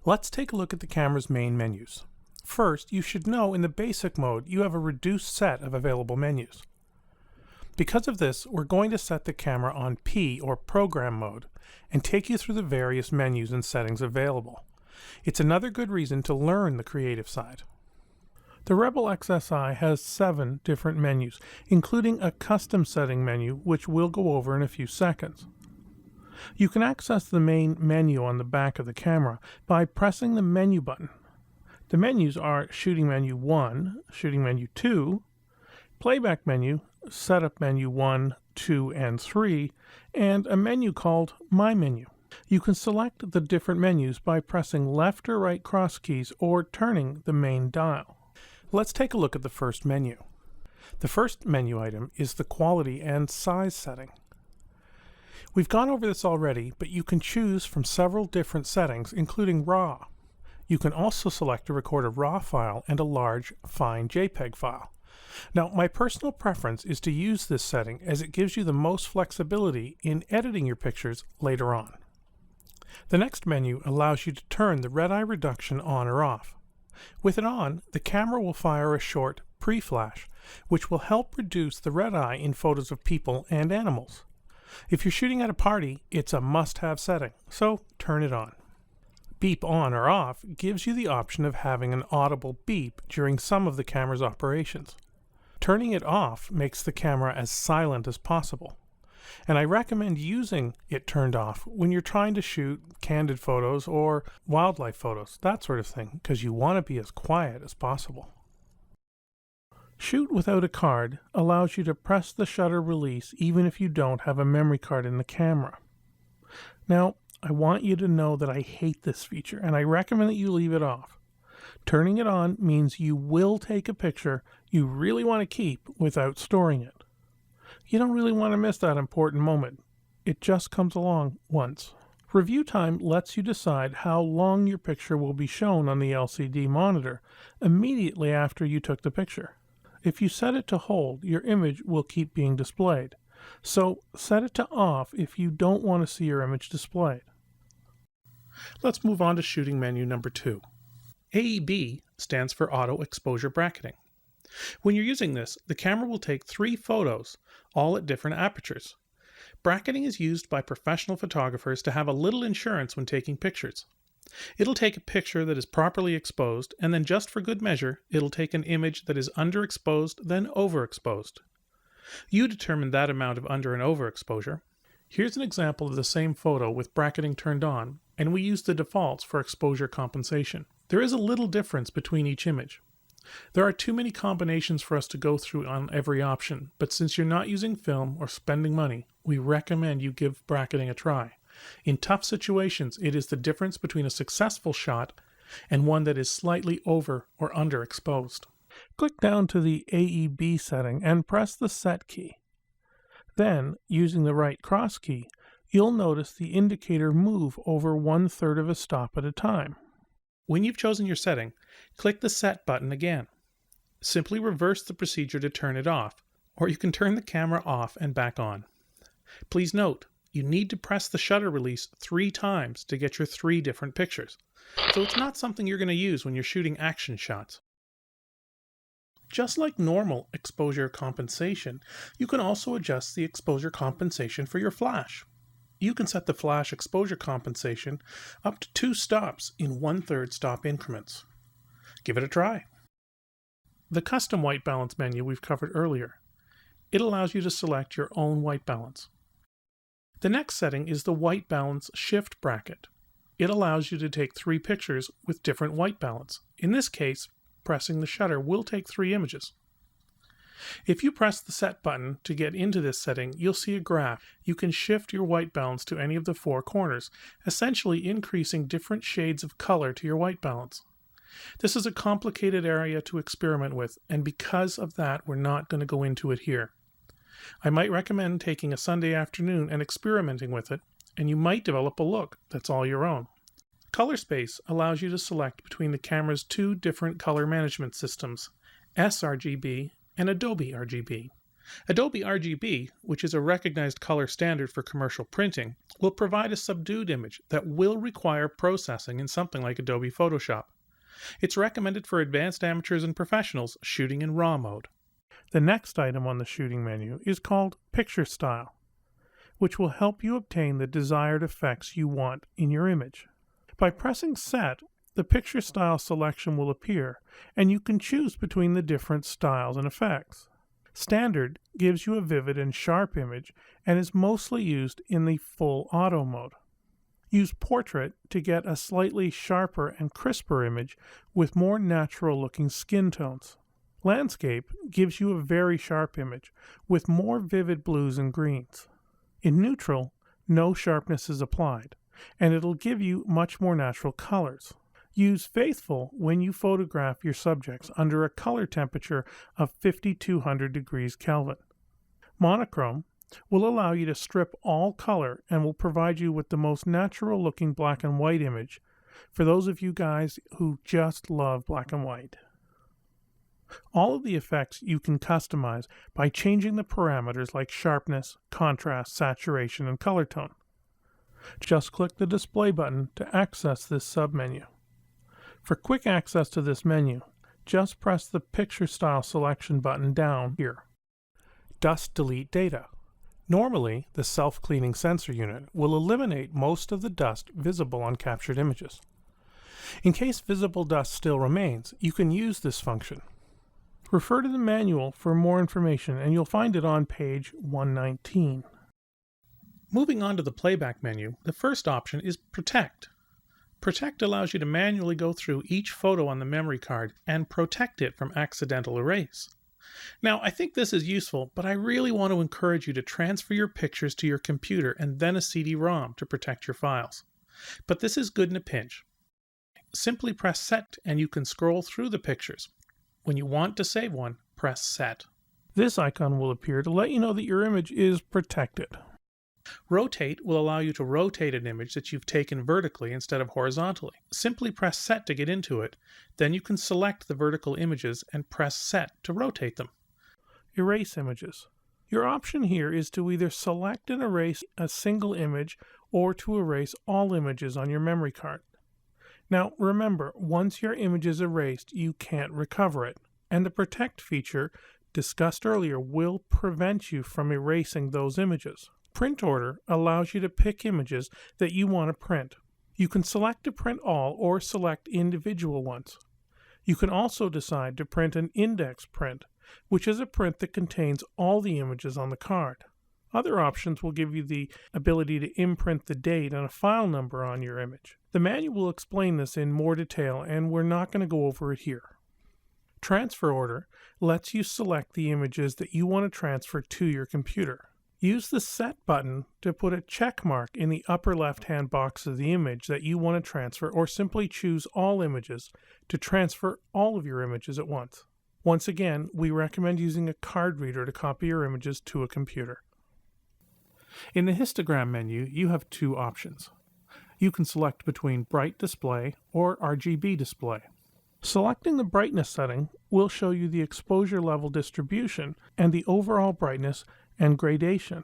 Let's take a look at the camera's main menus. First, you should know in the basic mode you have a reduced set of available menus. Because of this, we're going to set the camera on P or program mode and take you through the various menus and settings available. It's another good reason to learn the creative side. The Rebel XSi has 7 different menus, including a custom setting menu, which we'll go over in a few seconds. You can access the main menu on the back of the camera by pressing the menu button. The menus are Shooting Menu 1, Shooting Menu 2, Playback Menu, Setup Menu 1, 2, and 3, and a menu called My Menu. You can select the different menus by pressing left or right cross keys or turning the main dial. Let's take a look at the first menu. The first menu item is the quality and size setting. We've gone over this already, but you can choose from several different settings, including RAW. You can also select to record a RAW file and a large, fine JPEG file. Now, my personal preference is to use this setting as it gives you the most flexibility in editing your pictures later on. The next menu allows you to turn the red eye reduction on or off. With it on, the camera will fire a short pre-flash, which will help reduce the red eye in photos of people and animals. If you're shooting at a party, it's a must-have setting, so turn it on. Beep on or off gives you the option of having an audible beep during some of the camera's operations. Turning it off makes the camera as silent as possible. And I recommend using it turned off when you're trying to shoot candid photos or wildlife photos, that sort of thing, because you want to be as quiet as possible. Shoot without a card allows you to press the shutter release even if you don't have a memory card in the camera. Now, I want you to know that I hate this feature and I recommend that you leave it off. Turning it on means you will take a picture you really want to keep without storing it. You don't really want to miss that important moment. It just comes along once. Review time lets you decide how long your picture will be shown on the LCD monitor immediately after you took the picture. If you set it to hold, your image will keep being displayed. So set it to off if you don't want to see your image displayed. Let's move on to shooting menu number 2. AEB stands for Auto Exposure Bracketing. When you're using this, the camera will take 3 photos, all at different apertures. Bracketing is used by professional photographers to have a little insurance when taking pictures. It'll take a picture that is properly exposed, and then just for good measure, it'll take an image that is underexposed, then overexposed. You determine that amount of under and overexposure. Here's an example of the same photo with bracketing turned on, and we use the defaults for exposure compensation. There is a little difference between each image. There are too many combinations for us to go through on every option, but since you're not using film or spending money, we recommend you give bracketing a try. In tough situations, it is the difference between a successful shot and one that is slightly over or underexposed. Click down to the AEB setting and press the Set key. Then, using the right cross key, you'll notice the indicator move over 1/3 of a stop at a time. When you've chosen your setting, click the Set button again. Simply reverse the procedure to turn it off, or you can turn the camera off and back on. Please note, you need to press the shutter release 3 times to get your 3 different pictures, so it's not something you're going to use when you're shooting action shots. Just like normal exposure compensation, you can also adjust the exposure compensation for your flash. You can set the flash exposure compensation up to 2 stops in 1/3 stop increments. Give it a try. The custom white balance menu we've covered earlier. It allows you to select your own white balance. The next setting is the white balance shift bracket. It allows you to take 3 pictures with different white balance. In this case, pressing the shutter will take 3 images. If you press the Set button to get into this setting, you'll see a graph. You can shift your white balance to any of the 4 corners, essentially increasing different shades of color to your white balance. This is a complicated area to experiment with, and because of that, we're not going to go into it here. I might recommend taking a Sunday afternoon and experimenting with it, and you might develop a look that's all your own. Color space allows you to select between the camera's 2 different color management systems, sRGB and Adobe RGB. Adobe RGB, which is a recognized color standard for commercial printing, will provide a subdued image that will require processing in something like Adobe Photoshop. It's recommended for advanced amateurs and professionals shooting in RAW mode. The next item on the shooting menu is called Picture Style, which will help you obtain the desired effects you want in your image. By pressing Set, the picture style selection will appear, and you can choose between the different styles and effects. Standard gives you a vivid and sharp image and is mostly used in the full auto mode. Use Portrait to get a slightly sharper and crisper image with more natural looking skin tones. Landscape gives you a very sharp image with more vivid blues and greens. In neutral, no sharpness is applied, and it'll give you much more natural colors. Use Faithful when you photograph your subjects under a color temperature of 5200 degrees Kelvin. Monochrome will allow you to strip all color and will provide you with the most natural looking black and white image for those of you guys who just love black and white. All of the effects you can customize by changing the parameters like sharpness, contrast, saturation, and color tone. Just click the display button to access this submenu. For quick access to this menu, just press the Picture Style Selection button down here. Dust Delete Data. Normally, the self-cleaning sensor unit will eliminate most of the dust visible on captured images. In case visible dust still remains, you can use this function. Refer to the manual for more information, and you'll find it on page 119. Moving on to the playback menu, the first option is Protect. Protect allows you to manually go through each photo on the memory card and protect it from accidental erase. Now, I think this is useful, but I really want to encourage you to transfer your pictures to your computer and then a CD-ROM to protect your files. But this is good in a pinch. Simply press Set and you can scroll through the pictures. When you want to save one, press Set. This icon will appear to let you know that your image is protected. Rotate will allow you to rotate an image that you've taken vertically instead of horizontally. Simply press Set to get into it, then you can select the vertical images and press Set to rotate them. Erase images. Your option here is to either select and erase a single image or to erase all images on your memory card. Now remember, once your image is erased, you can't recover it, and the Protect feature discussed earlier will prevent you from erasing those images. Print Order allows you to pick images that you want to print. You can select to print all or select individual ones. You can also decide to print an index print, which is a print that contains all the images on the card. Other options will give you the ability to imprint the date and a file number on your image. The manual will explain this in more detail, and we're not going to go over it here. Transfer Order lets you select the images that you want to transfer to your computer. Use the Set button to put a check mark in the upper left-hand box of the image that you want to transfer, or simply choose All Images to transfer all of your images at once. Once again, we recommend using a card reader to copy your images to a computer. In the histogram menu, you have two options. You can select between Bright Display or RGB Display. Selecting the brightness setting will show you the exposure level distribution and the overall brightness and gradation.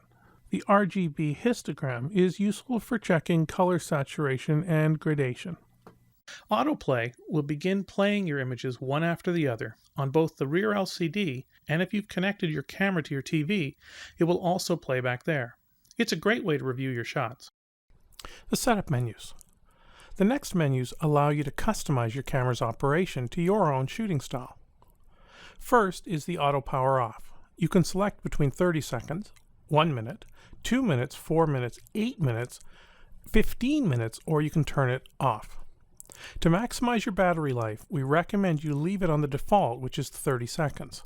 The RGB histogram is useful for checking color saturation and gradation. Autoplay will begin playing your images one after the other on both the rear LCD, and if you've connected your camera to your TV, it will also play back there. It's a great way to review your shots. The setup menus. The next menus allow you to customize your camera's operation to your own shooting style. First is the auto power off. You can select between 30 seconds, 1 minute, 2 minutes, 4 minutes, 8 minutes, 15 minutes, or you can turn it off. To maximize your battery life, we recommend you leave it on the default, which is 30 seconds.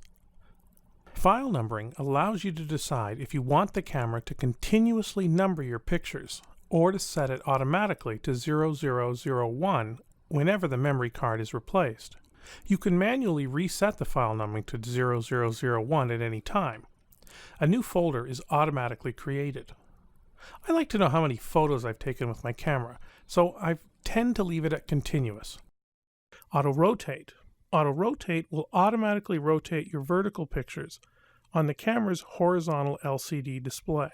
File numbering allows you to decide if you want the camera to continuously number your pictures or to set it automatically to 0001 whenever the memory card is replaced. You can manually reset the file numbering to 0001 at any time. A new folder is automatically created. I like to know how many photos I've taken with my camera, so I tend to leave it at continuous. Auto Rotate. Auto Rotate will automatically rotate your vertical pictures on the camera's horizontal LCD display.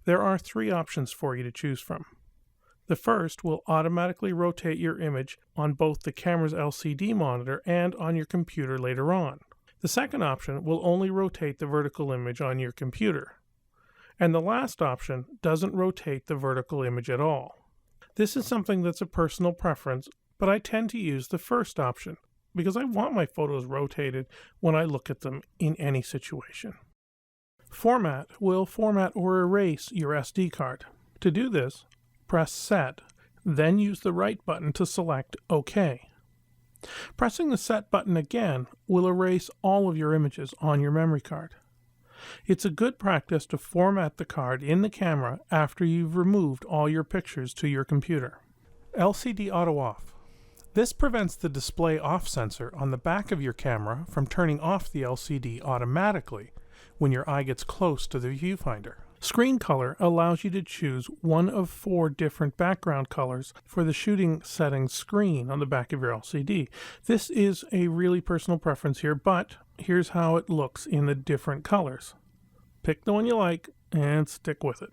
There are 3 options for you to choose from. The first will automatically rotate your image on both the camera's LCD monitor and on your computer later on. The second option will only rotate the vertical image on your computer. And the last option doesn't rotate the vertical image at all. This is something that's a personal preference, but I tend to use the first option because I want my photos rotated when I look at them in any situation. Format will format or erase your SD card. To do this, press Set, then use the right button to select OK. Pressing the Set button again will erase all of your images on your memory card. It's a good practice to format the card in the camera after you've removed all your pictures to your computer. LCD Auto Off. This prevents the display off sensor on the back of your camera from turning off the LCD automatically when your eye gets close to the viewfinder. Screen color allows you to choose one of 4 different background colors for the shooting settings screen on the back of your LCD. This is a really personal preference here, but here's how it looks in the different colors. Pick the one you like and stick with it.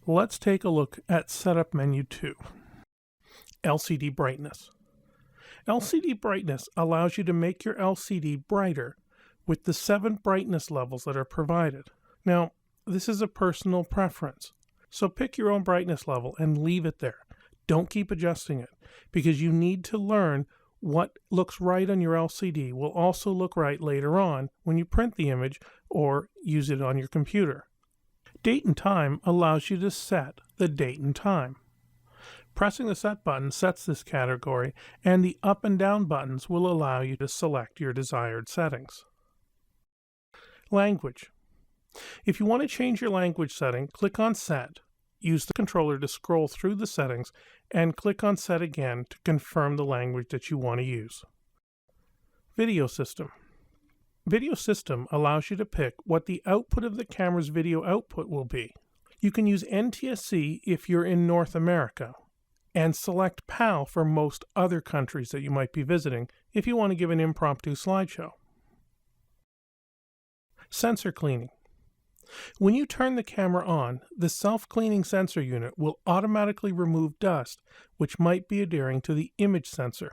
Let's take a look at Setup Menu 2. LCD Brightness. LCD Brightness allows you to make your LCD brighter with the 7 brightness levels that are provided. Now, this is a personal preference, so pick your own brightness level and leave it there. Don't keep adjusting it, because you need to learn what looks right on your LCD will also look right later on when you print the image or use it on your computer. Date and Time allows you to set the date and time. Pressing the Set button sets this category, and the up and down buttons will allow you to select your desired settings. Language. If you want to change your language setting, click on Set, use the controller to scroll through the settings, and click on Set again to confirm the language that you want to use. Video System. Video System allows you to pick what the output of the camera's video output will be. You can use NTSC if you're in North America, and select PAL for most other countries that you might be visiting if you want to give an impromptu slideshow. Sensor cleaning. When you turn the camera on, the self-cleaning sensor unit will automatically remove dust which might be adhering to the image sensor.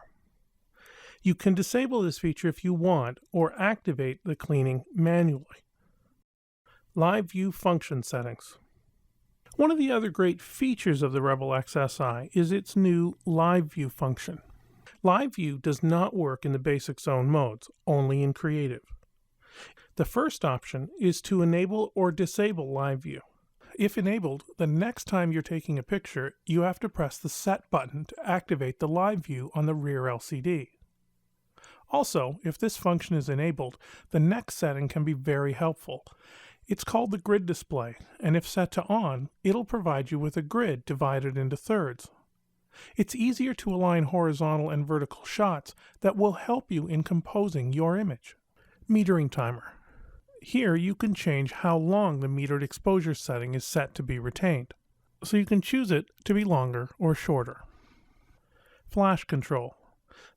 You can disable this feature if you want, or activate the cleaning manually. Live View Function Settings. One of the other great features of the Rebel XSi is its new Live View function. Live View does not work in the basic zone modes, only in creative. The first option is to enable or disable Live View. If enabled, the next time you're taking a picture, you have to press the Set button to activate the Live View on the rear LCD. Also, if this function is enabled, the next setting can be very helpful. It's called the grid display, and if set to on, it'll provide you with a grid divided into thirds. It's easier to align horizontal and vertical shots that will help you in composing your image. Metering timer. Here you can change how long the metered exposure setting is set to be retained, so you can choose it to be longer or shorter. Flash control.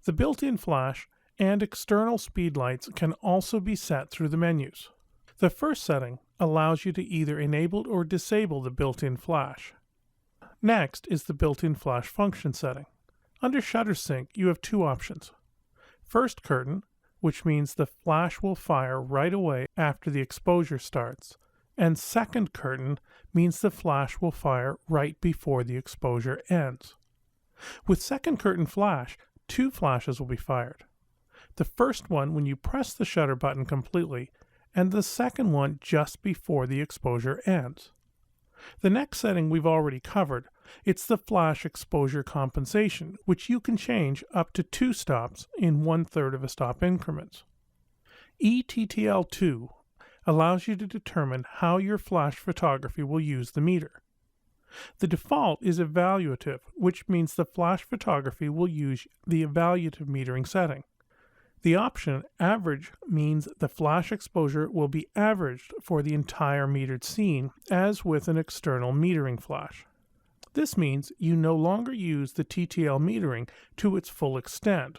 The built-in flash and external speed lights can also be set through the menus. The first setting allows you to either enable or disable the built-in flash. Next is the built-in flash function setting. Under shutter sync, you have 2 options. First curtain, which means the flash will fire right away after the exposure starts, and second curtain means the flash will fire right before the exposure ends. With second curtain flash, 2 flashes will be fired. The first one when you press the shutter button completely, and the second one just before the exposure ends. The next setting we've already covered. It's the flash exposure compensation, which you can change up to 2 stops in 1/3 of a stop increments. ETTL2 allows you to determine how your flash photography will use the meter. The default is evaluative, which means the flash photography will use the evaluative metering setting. The option average means the flash exposure will be averaged for the entire metered scene, as with an external metering flash. This means you no longer use the TTL metering to its full extent,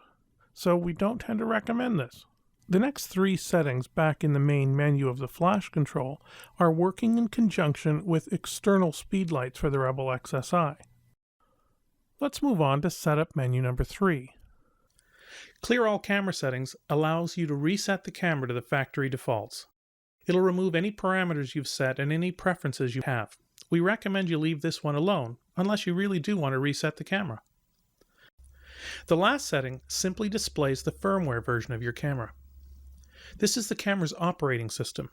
so we don't tend to recommend this. The next 3 settings back in the main menu of the flash control are working in conjunction with external speed lights for the Rebel XSi. Let's move on to setup menu number 3. Clear all camera settings allows you to reset the camera to the factory defaults. It'll remove any parameters you've set and any preferences you have. We recommend you leave this one alone, unless you really do want to reset the camera. The last setting simply displays the firmware version of your camera. This is the camera's operating system.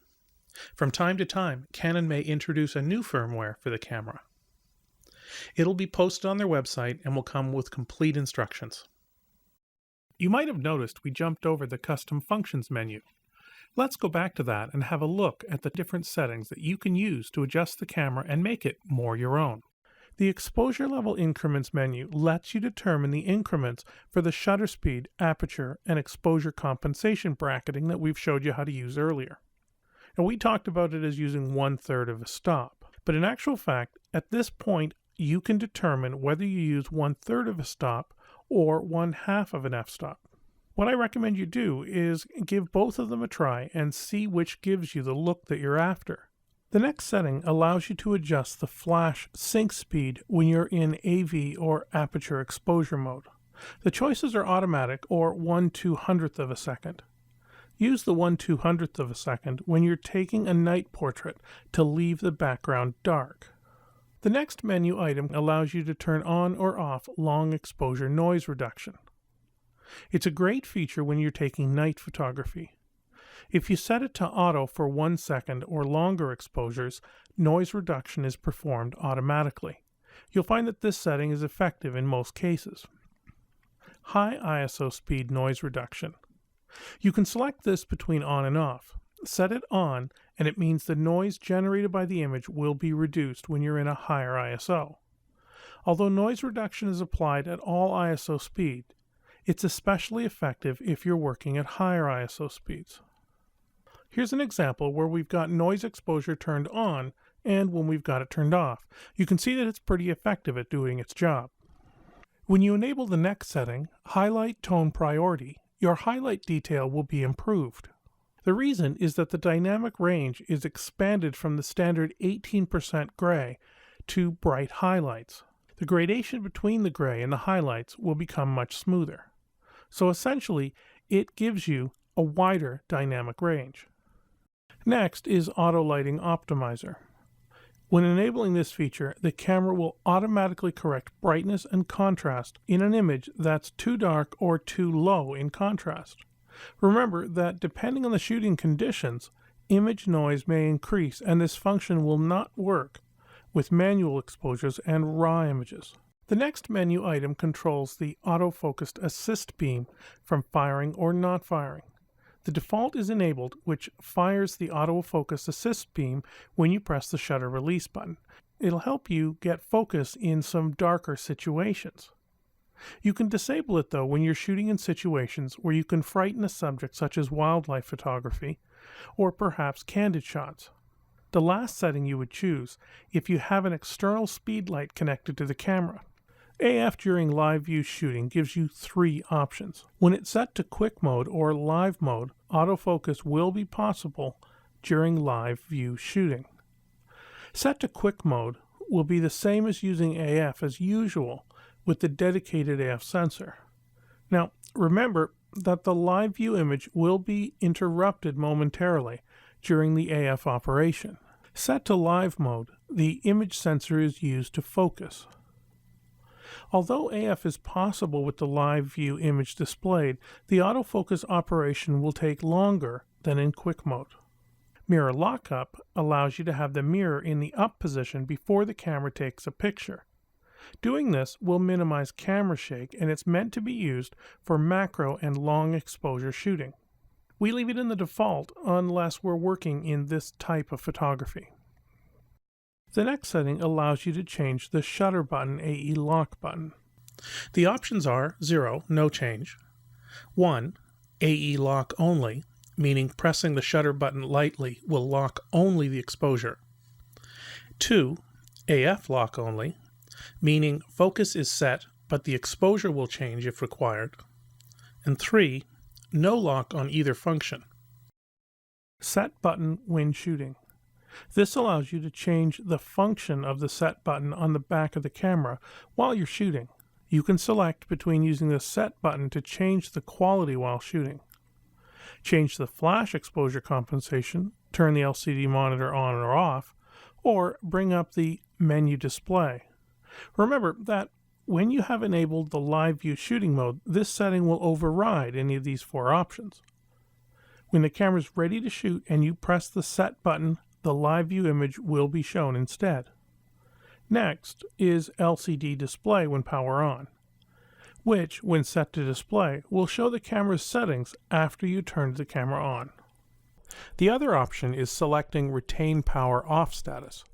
From time to time, Canon may introduce a new firmware for the camera. It'll be posted on their website and will come with complete instructions. You might have noticed we jumped over the Custom Functions menu. Let's go back to that and have a look at the different settings that you can use to adjust the camera and make it more your own. The Exposure Level Increments menu lets you determine the increments for the shutter speed, aperture, and exposure compensation bracketing that we've showed you how to use earlier. And we talked about it as using 1/3 of a stop, but in actual fact, at this point, you can determine whether you use 1/3 of a stop or 1/2 of an f-stop. What I recommend you do is give both of them a try and see which gives you the look that you're after. The next setting allows you to adjust the flash sync speed when you're in AV or aperture exposure mode. The choices are automatic or 1/200th of a second. Use the 1/200th of a second when you're taking a night portrait to leave the background dark. The next menu item allows you to turn on or off long exposure noise reduction. It's a great feature when you're taking night photography. If you set it to auto for 1 second or longer exposures, noise reduction is performed automatically. You'll find that this setting is effective in most cases. High ISO speed noise reduction. You can select this between on and off. Set it on, and it means the noise generated by the image will be reduced when you're in a higher ISO. Although noise reduction is applied at all ISO speed, it's especially effective if you're working at higher ISO speeds. Here's an example where we've got noise exposure turned on and when we've got it turned off. You can see that it's pretty effective at doing its job. When you enable the next setting, Highlight Tone Priority, your highlight detail will be improved. The reason is that the dynamic range is expanded from the standard 18% gray to bright highlights. The gradation between the gray and the highlights will become much smoother. So essentially, it gives you a wider dynamic range. Next is Auto Lighting Optimizer. When enabling this feature, the camera will automatically correct brightness and contrast in an image that's too dark or too low in contrast. Remember that depending on the shooting conditions, image noise may increase, and this function will not work with manual exposures and raw images. The next menu item controls the autofocused assist beam from firing or not firing. The default is enabled, which fires the autofocus assist beam when you press the shutter release button. It'll help you get focus in some darker situations. You can disable it though when you're shooting in situations where you can frighten a subject, such as wildlife photography or perhaps candid shots. The last setting you would choose if you have an external speed light connected to the camera. AF during live view shooting gives you 3 options. When it's set to quick mode or live mode, autofocus will be possible during live view shooting. Set to quick mode will be the same as using AF as usual with the dedicated AF sensor. Now, remember that the live view image will be interrupted momentarily during the AF operation. Set to live mode, the image sensor is used to focus. Although AF is possible with the live view image displayed, the autofocus operation will take longer than in quick mode. Mirror lockup allows you to have the mirror in the up position before the camera takes a picture. Doing this will minimize camera shake, and it's meant to be used for macro and long exposure shooting. We leave it in the default unless we're working in this type of photography. The next setting allows you to change the shutter button AE lock button. The options are 0, no change, 1, AE lock only, meaning pressing the shutter button lightly will lock only the exposure, 2, AF lock only, meaning focus is set but the exposure will change if required, and 3, no lock on either function. Set button when shooting. This allows you to change the function of the set button on the back of the camera while you're shooting. You can select between using the set button to change the quality while shooting, change the flash exposure compensation, turn the LCD monitor on or off, or bring up the menu display. Remember that when you have enabled the live view shooting mode, this setting will override any of these four options. When the camera is ready to shoot and you press the set button, the live view image will be shown instead. Next is LCD display when power on, which, when set to display, will show the camera's settings after you turn the camera on. The other option is selecting retain power off status.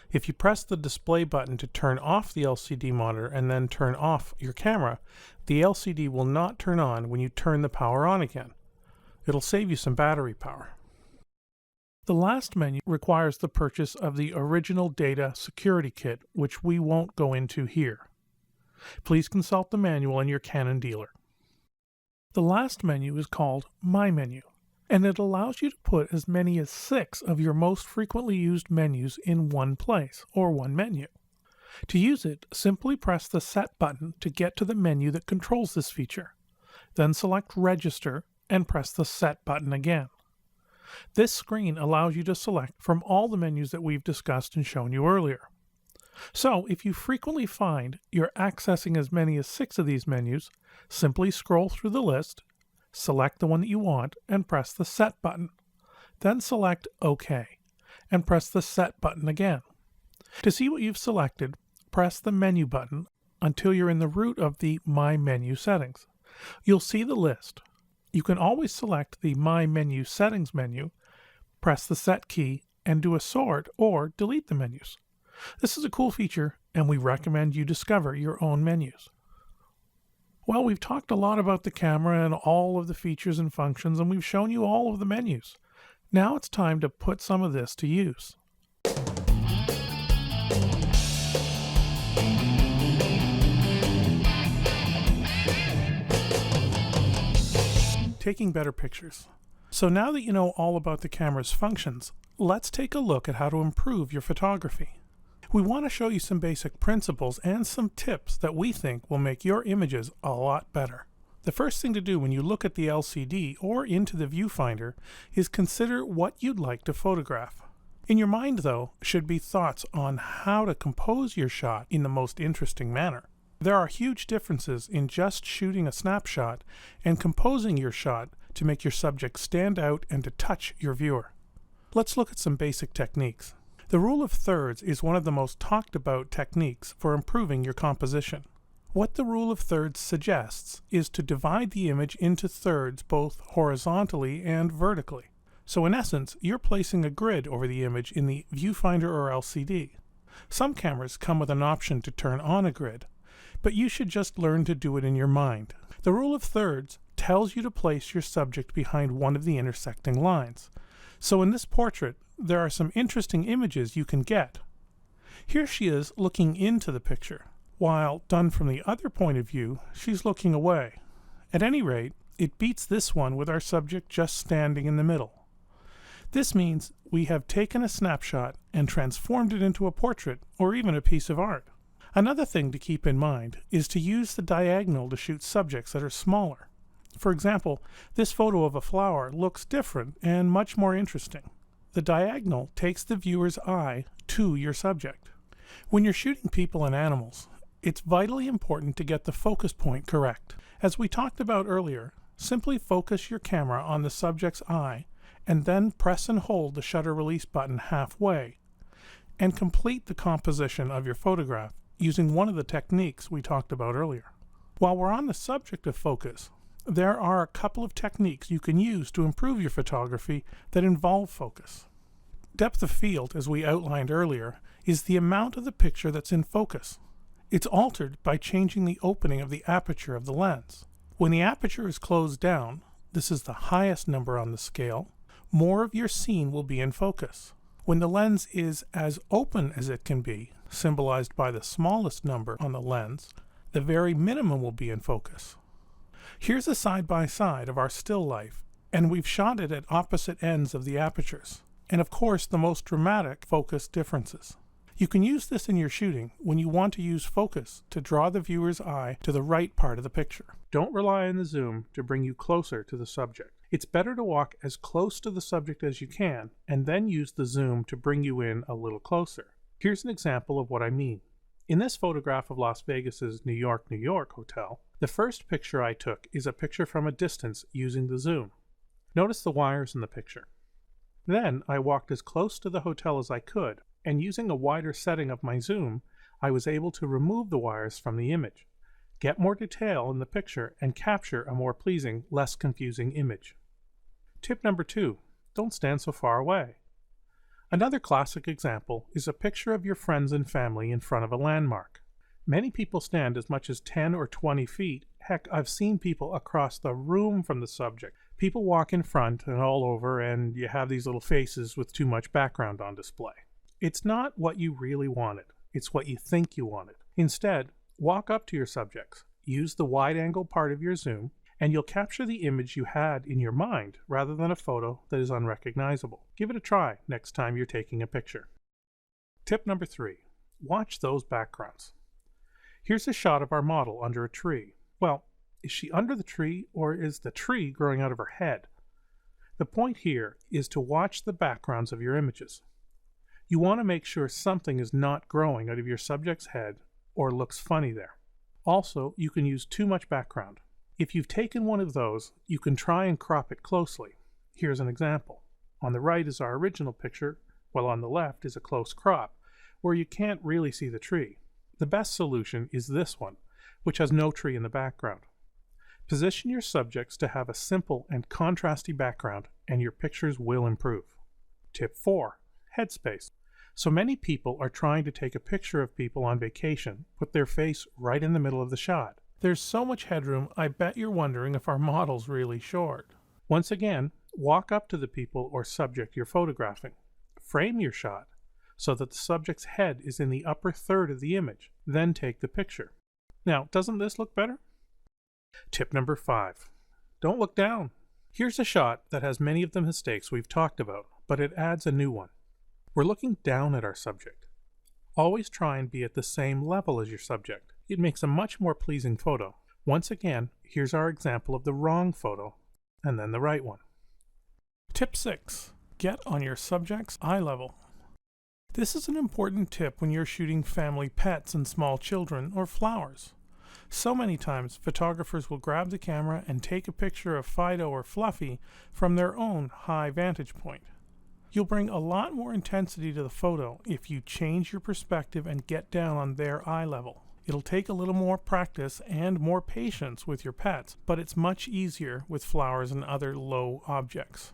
If you press the display button to turn off the LCD monitor and then turn off your camera, the LCD will not turn on when you turn the power on again. It'll save you some battery power. The last menu requires the purchase of the original data security kit, which we won't go into here. Please consult the manual in your Canon dealer. The last menu is called My Menu, and it allows you to put as many as 6 of your most frequently used menus in one place, or one menu. To use it, simply press the Set button to get to the menu that controls this feature. Then select Register and press the Set button again. This screen allows you to select from all the menus that we've discussed and shown you earlier. So, if you frequently find you're accessing as many as 6 of these menus, simply scroll through the list, select the one that you want, and press the Set button. Then select OK, and press the Set button again. To see what you've selected, press the Menu button until you're in the root of the My Menu settings. You'll see the list. You can always select the My Menu Settings menu, press the Set key, and do a sort or delete the menus. This is a cool feature, and we recommend you discover your own menus. Well, we've talked a lot about the camera and all of the features and functions, and we've shown you all of the menus. Now it's time to put some of this to use. Taking better pictures. So now that you know all about the camera's functions, let's take a look at how to improve your photography. We want to show you some basic principles and some tips that we think will make your images a lot better. The first thing to do when you look at the LCD or into the viewfinder is consider what you'd like to photograph. In your mind, though, should be thoughts on how to compose your shot in the most interesting manner. There are huge differences in just shooting a snapshot and composing your shot to make your subject stand out and to touch your viewer. Let's look at some basic techniques. The rule of thirds is one of the most talked about techniques for improving your composition. What the rule of thirds suggests is to divide the image into thirds both horizontally and vertically. So in essence, you're placing a grid over the image in the viewfinder or LCD. Some cameras come with an option to turn on a grid, but you should just learn to do it in your mind. The rule of thirds tells you to place your subject behind one of the intersecting lines. So in this portrait, there are some interesting images you can get. Here she is looking into the picture, while done from the other point of view, she's looking away. At any rate, it beats this one with our subject just standing in the middle. This means we have taken a snapshot and transformed it into a portrait or even a piece of art. Another thing to keep in mind is to use the diagonal to shoot subjects that are smaller. For example, this photo of a flower looks different and much more interesting. The diagonal takes the viewer's eye to your subject. When you're shooting people and animals, it's vitally important to get the focus point correct. As we talked about earlier, simply focus your camera on the subject's eye and then press and hold the shutter release button halfway and complete the composition of your photograph using one of the techniques we talked about earlier. While we're on the subject of focus, there are a couple of techniques you can use to improve your photography that involve focus. Depth of field, as we outlined earlier, is the amount of the picture that's in focus. It's altered by changing the opening of the aperture of the lens. When the aperture is closed down, this is the highest number on the scale, more of your scene will be in focus. When the lens is as open as it can be, symbolized by the smallest number on the lens, the very minimum will be in focus. Here's a side-by-side of our still life, and we've shot it at opposite ends of the apertures, and of course the most dramatic focus differences. You can use this in your shooting when you want to use focus to draw the viewer's eye to the right part of the picture. Don't rely on the zoom to bring you closer to the subject. It's better to walk as close to the subject as you can, and then use the zoom to bring you in a little closer. Here's an example of what I mean. In this photograph of Las Vegas's New York, New York hotel, the first picture I took is a picture from a distance using the zoom. Notice the wires in the picture. Then I walked as close to the hotel as I could, and using a wider setting of my zoom, I was able to remove the wires from the image, get more detail in the picture, and capture a more pleasing, less confusing image. Tip number 2, don't stand so far away. Another classic example is a picture of your friends and family in front of a landmark. Many people stand as much as 10 or 20 feet. Heck, I've seen people across the room from the subject. People walk in front and all over, and you have these little faces with too much background on display. It's not what you really wanted. It's what you think you wanted. Instead, walk up to your subjects, use the wide-angle part of your zoom, and you'll capture the image you had in your mind rather than a photo that is unrecognizable. Give it a try next time you're taking a picture. Tip number 3, watch those backgrounds. Here's a shot of our model under a tree. Well, is she under the tree, or is the tree growing out of her head? The point here is to watch the backgrounds of your images. You want to make sure something is not growing out of your subject's head or looks funny there. Also, you can use too much background. If you've taken one of those, you can try and crop it closely. Here's an example. On the right is our original picture, while on the left is a close crop, where you can't really see the tree. The best solution is this one, which has no tree in the background. Position your subjects to have a simple and contrasty background, and your pictures will improve. Tip 4, headspace. So many people are trying to take a picture of people on vacation, put their face right in the middle of the shot. There's so much headroom, I bet you're wondering if our model's really short. Once again, walk up to the people or subject you're photographing. Frame your shot so that the subject's head is in the upper third of the image, then take the picture. Now, doesn't this look better? Tip number 5, don't look down. Here's a shot that has many of the mistakes we've talked about, but it adds a new one. We're looking down at our subject. Always try and be at the same level as your subject. It makes a much more pleasing photo. Once again, here's our example of the wrong photo, and then the right one. Tip 6, get on your subject's eye level. This is an important tip when you're shooting family pets and small children or flowers. So many times, photographers will grab the camera and take a picture of Fido or Fluffy from their own high vantage point. You'll bring a lot more intensity to the photo if you change your perspective and get down on their eye level. It'll take a little more practice and more patience with your pets, but it's much easier with flowers and other low objects.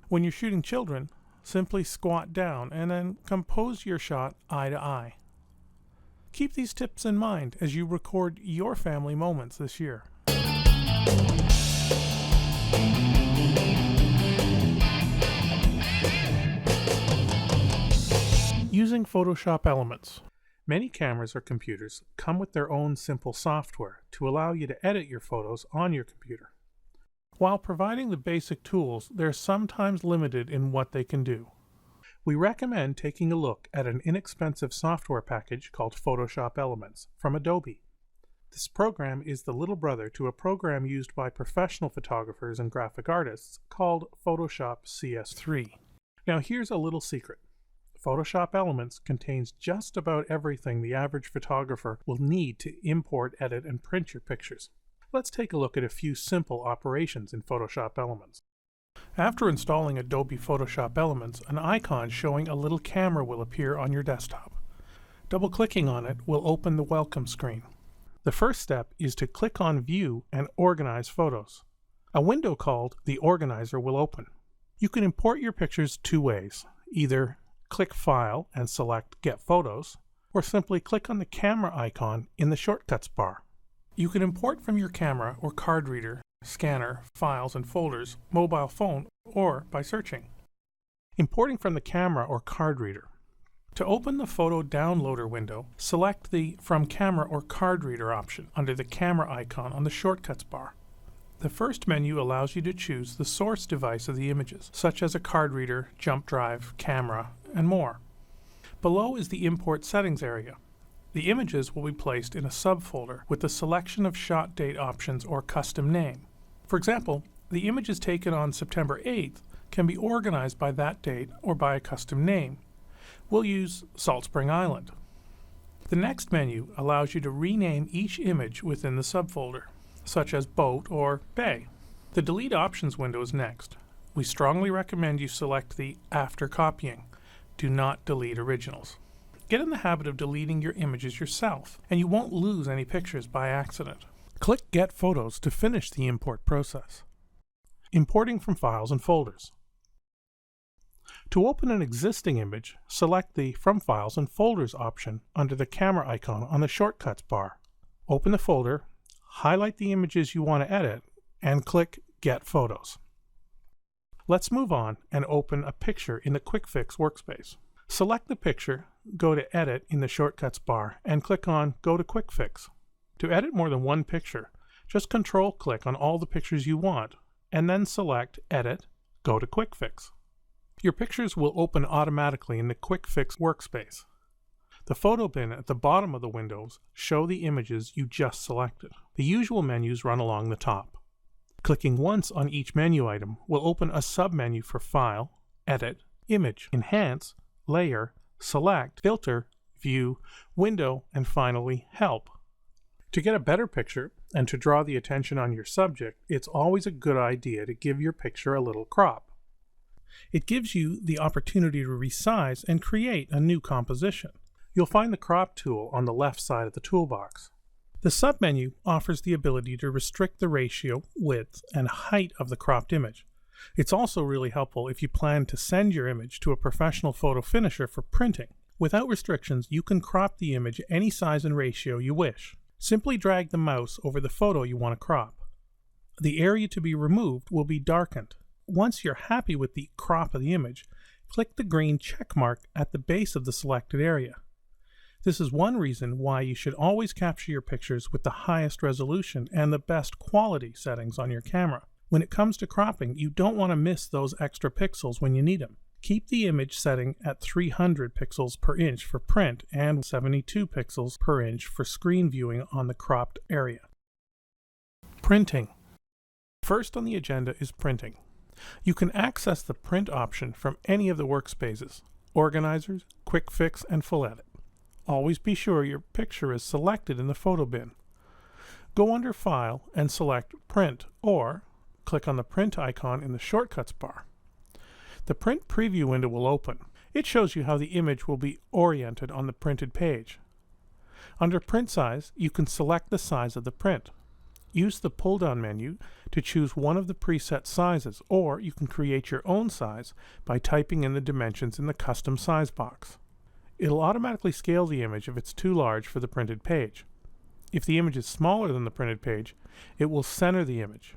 When you're shooting children, simply squat down and then compose your shot eye to eye. Keep these tips in mind as you record your family moments this year. Using Photoshop elements. Many cameras or computers come with their own simple software to allow you to edit your photos on your computer. While providing the basic tools, they're sometimes limited in what they can do. We recommend taking a look at an inexpensive software package called Photoshop Elements from Adobe. This program is the little brother to a program used by professional photographers and graphic artists called Photoshop CS3. Now here's a little secret. Photoshop Elements contains just about everything the average photographer will need to import, edit, and print your pictures. Let's take a look at a few simple operations in Photoshop Elements. After installing Adobe Photoshop Elements, an icon showing a little camera will appear on your desktop. Double-clicking on it will open the welcome screen. The first step is to click on View and Organize Photos. A window called the Organizer will open. You can import your pictures two ways, either click File and select Get Photos, or simply click on the camera icon in the Shortcuts bar. You can import from your camera or card reader, scanner, files and folders, mobile phone, or by searching. Importing from the camera or card reader. To open the photo downloader window, select the From Camera or Card Reader option under the camera icon on the Shortcuts bar. The first menu allows you to choose the source device of the images, such as a card reader, jump drive, camera, and more. Below is the Import Settings area. The images will be placed in a subfolder with the selection of shot date options or custom name. For example, the images taken on September 8th can be organized by that date or by a custom name. We'll use Salt Spring Island. The next menu allows you to rename each image within the subfolder, such as boat or bay. The delete options window is next. We strongly recommend you select the after copying. Do not delete originals. Get in the habit of deleting your images yourself, and you won't lose any pictures by accident. Click Get Photos to finish the import process. Importing from files and folders. To open an existing image, select the From Files and Folders option under the camera icon on the Shortcuts bar. Open the folder, highlight the images you want to edit, and click Get Photos. Let's move on and open a picture in the Quick Fix workspace. Select the picture, go to Edit in the Shortcuts bar, and click on Go to Quick Fix. To edit more than one picture, just Control-click on all the pictures you want, and then select Edit, Go to Quick Fix. Your pictures will open automatically in the Quick Fix workspace. The photo bin at the bottom of the windows show the images you just selected. The usual menus run along the top. Clicking once on each menu item will open a sub-menu for File, Edit, Image, Enhance, Layer, Select, Filter, View, Window, and finally Help. To get a better picture and to draw the attention on your subject, it's always a good idea to give your picture a little crop. It gives you the opportunity to resize and create a new composition. You'll find the Crop tool on the left side of the toolbox. The submenu offers the ability to restrict the ratio, width, and height of the cropped image. It's also really helpful if you plan to send your image to a professional photo finisher for printing. Without restrictions, you can crop the image any size and ratio you wish. Simply drag the mouse over the photo you want to crop. The area to be removed will be darkened. Once you're happy with the crop of the image, click the green check mark at the base of the selected area. This is one reason why you should always capture your pictures with the highest resolution and the best quality settings on your camera. When it comes to cropping, you don't want to miss those extra pixels when you need them. Keep the image setting at 300 pixels per inch for print and 72 pixels per inch for screen viewing on the cropped area. Printing. First on the agenda is printing. You can access the print option from any of the workspaces, organizers, Quick Fix, and Full Edit. Always be sure your picture is selected in the photo bin. Go under File and select Print, or click on the print icon in the Shortcuts bar. The print preview window will open. It shows you how the image will be oriented on the printed page. Under Print Size, you can select the size of the print. Use the pull-down menu to choose one of the preset sizes, or you can create your own size by typing in the dimensions in the custom size box. It'll automatically scale the image if it's too large for the printed page. If the image is smaller than the printed page, it will center the image.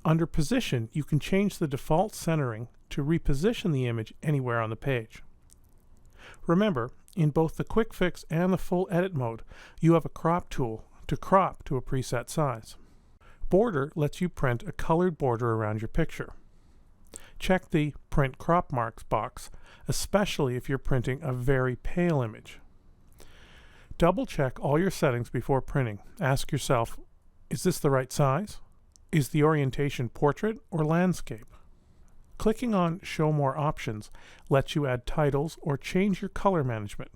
Under Position, you can change the default centering to reposition the image anywhere on the page. Remember, in both the Quick Fix and the Full Edit mode, you have a Crop tool to crop to a preset size. Border lets you print a colored border around your picture. Check the Print Crop Marks box, especially if you're printing a very pale image. Double check all your settings before printing. Ask yourself, is this the right size? Is the orientation portrait or landscape? Clicking on Show More Options lets you add titles or change your color management.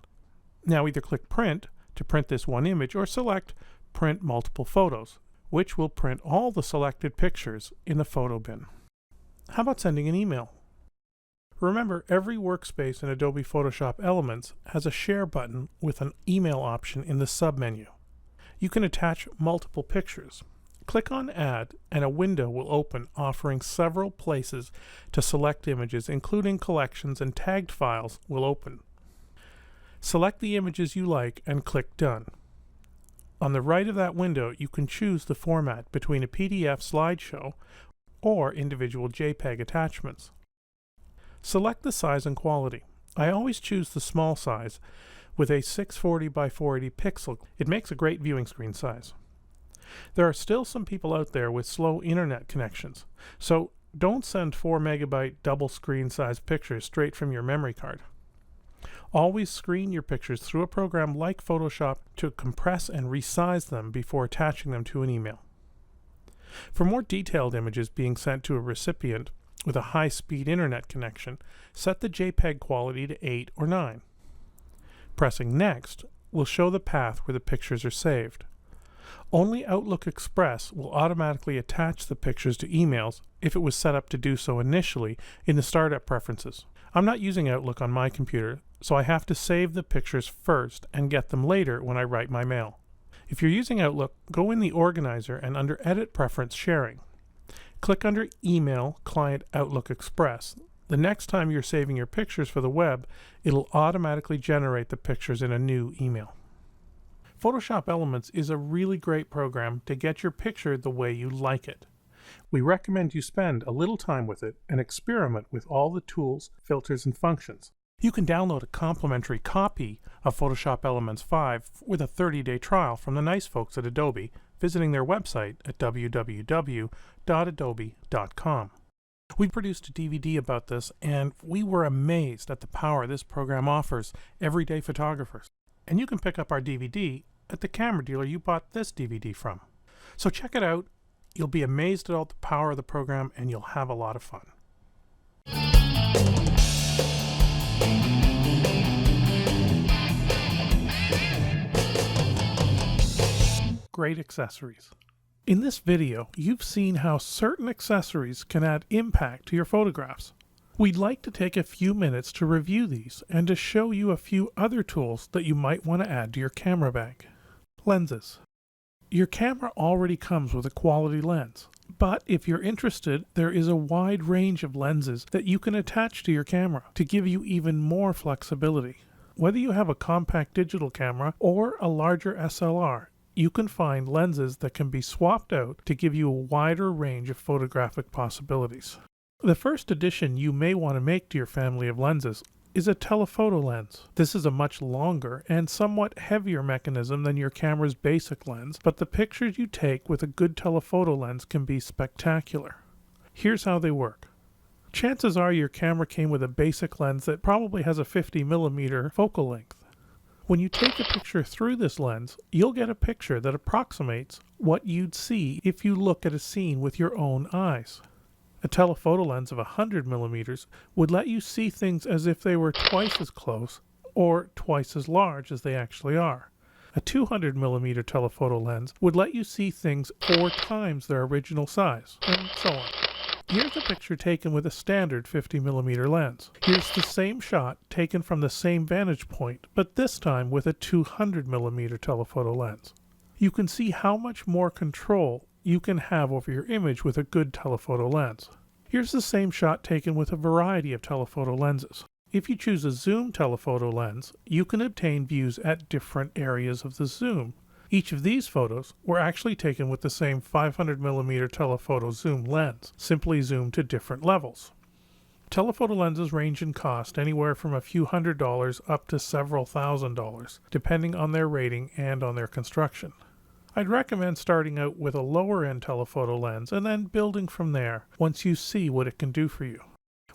Now either click Print to print this one image or select Print Multiple Photos, which will print all the selected pictures in the photo bin. How about sending an email? Remember, every workspace in Adobe Photoshop Elements has a Share button with an email option in the submenu. You can attach multiple pictures. Click on Add, and a window will open offering several places to select images, including collections, and tagged files will open. Select the images you like and click Done. On the right of that window, you can choose the format between a PDF slideshow or individual JPEG attachments. Select the size and quality. I always choose the small size with a 640 by 480 pixel. It makes a great viewing screen size. There are still some people out there with slow internet connections, so don't send 4 megabyte double screen size pictures straight from your memory card. Always screen your pictures through a program like Photoshop to compress and resize them before attaching them to an email. For more detailed images being sent to a recipient with a high-speed internet connection, set the JPEG quality to 8 or 9. Pressing Next will show the path where the pictures are saved. Only Outlook Express will automatically attach the pictures to emails if it was set up to do so initially in the startup preferences. I'm not using Outlook on my computer, so I have to save the pictures first and get them later when I write my mail. If you're using Outlook, go in the Organizer and under Edit Preference Sharing. Click under Email Client Outlook Express. The next time you're saving your pictures for the web, it'll automatically generate the pictures in a new email. Photoshop Elements is a really great program to get your picture the way you like it. We recommend you spend a little time with it and experiment with all the tools, filters, and functions. You can download a complimentary copy of Photoshop Elements 5 with a 30-day trial from the nice folks at Adobe, visiting their website at www.adobe.com. We produced a DVD about this, and we were amazed at the power this program offers everyday photographers. And you can pick up our DVD at the camera dealer you bought this DVD from. So check it out. You'll be amazed at all the power of the program, and you'll have a lot of fun. Great accessories. In this video, you've seen how certain accessories can add impact to your photographs. We'd like to take a few minutes to review these and to show you a few other tools that you might want to add to your camera bag. Lenses. Your camera already comes with a quality lens, but if you're interested, there is a wide range of lenses that you can attach to your camera to give you even more flexibility. Whether you have a compact digital camera or a larger SLR, you can find lenses that can be swapped out to give you a wider range of photographic possibilities. The first addition you may want to make to your family of lenses is a telephoto lens. This is a much longer and somewhat heavier mechanism than your camera's basic lens, but the pictures you take with a good telephoto lens can be spectacular. Here's how they work. Chances are your camera came with a basic lens that probably has a 50mm focal length. When you take a picture through this lens, you'll get a picture that approximates what you'd see if you look at a scene with your own eyes. A telephoto lens of 100mm would let you see things as if they were twice as close or twice as large as they actually are. A 200mm telephoto lens would let you see things 4 times their original size, and so on. Here's a picture taken with a standard 50mm lens. Here's the same shot taken from the same vantage point, but this time with a 200mm telephoto lens. You can see how much more control you can have over your image with a good telephoto lens. Here's the same shot taken with a variety of telephoto lenses. If you choose a zoom telephoto lens, you can obtain views at different areas of the zoom. Each of these photos were actually taken with the same 500mm telephoto zoom lens, simply zoomed to different levels. Telephoto lenses range in cost anywhere from a few $100s up to several $1,000s, depending on their rating and on their construction. I'd recommend starting out with a lower-end telephoto lens and then building from there once you see what it can do for you.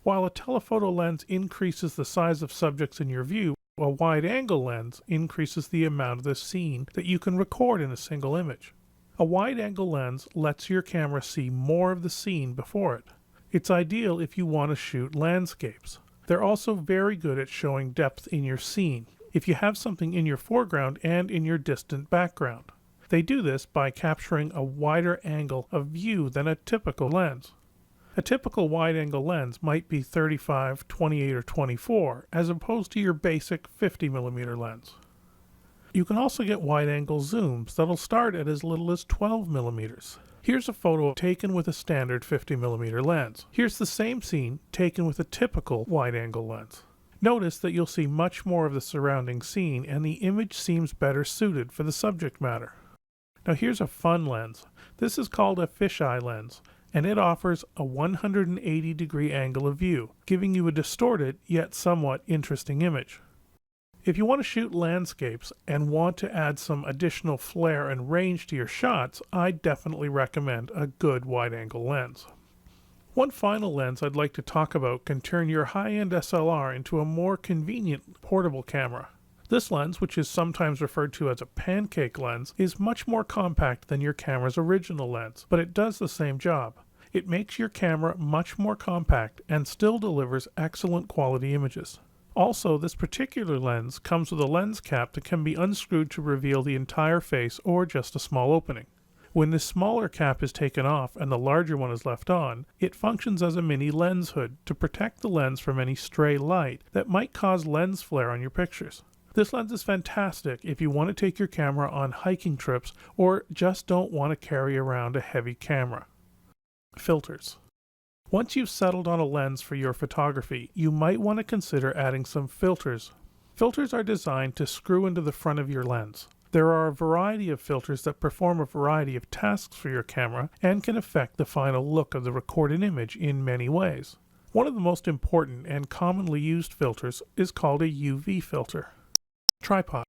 While a telephoto lens increases the size of subjects in your view, a wide-angle lens increases the amount of the scene that you can record in a single image. A wide-angle lens lets your camera see more of the scene before it. It's ideal if you want to shoot landscapes. They're also very good at showing depth in your scene, if you have something in your foreground and in your distant background. They do this by capturing a wider angle of view than a typical lens. A typical wide-angle lens might be 35, 28, or 24, as opposed to your basic 50mm lens. You can also get wide-angle zooms that'll start at as little as 12mm. Here's a photo taken with a standard 50mm lens. Here's the same scene taken with a typical wide-angle lens. Notice that you'll see much more of the surrounding scene, and the image seems better suited for the subject matter. Now here's a fun lens. This is called a fisheye lens, and it offers a 180-degree angle of view, giving you a distorted yet somewhat interesting image. If you want to shoot landscapes and want to add some additional flair and range to your shots, I definitely recommend a good wide-angle lens. One final lens I'd like to talk about can turn your high-end SLR into a more convenient portable camera. This lens, which is sometimes referred to as a pancake lens, is much more compact than your camera's original lens, but it does the same job. It makes your camera much more compact and still delivers excellent quality images. Also, this particular lens comes with a lens cap that can be unscrewed to reveal the entire face or just a small opening. When this smaller cap is taken off and the larger one is left on, it functions as a mini lens hood to protect the lens from any stray light that might cause lens flare on your pictures. This lens is fantastic if you want to take your camera on hiking trips or just don't want to carry around a heavy camera. Filters. Once you've settled on a lens for your photography, you might want to consider adding some filters. Filters are designed to screw into the front of your lens. There are a variety of filters that perform a variety of tasks for your camera and can affect the final look of the recorded image in many ways. One of the most important and commonly used filters is called a UV filter. Tripod.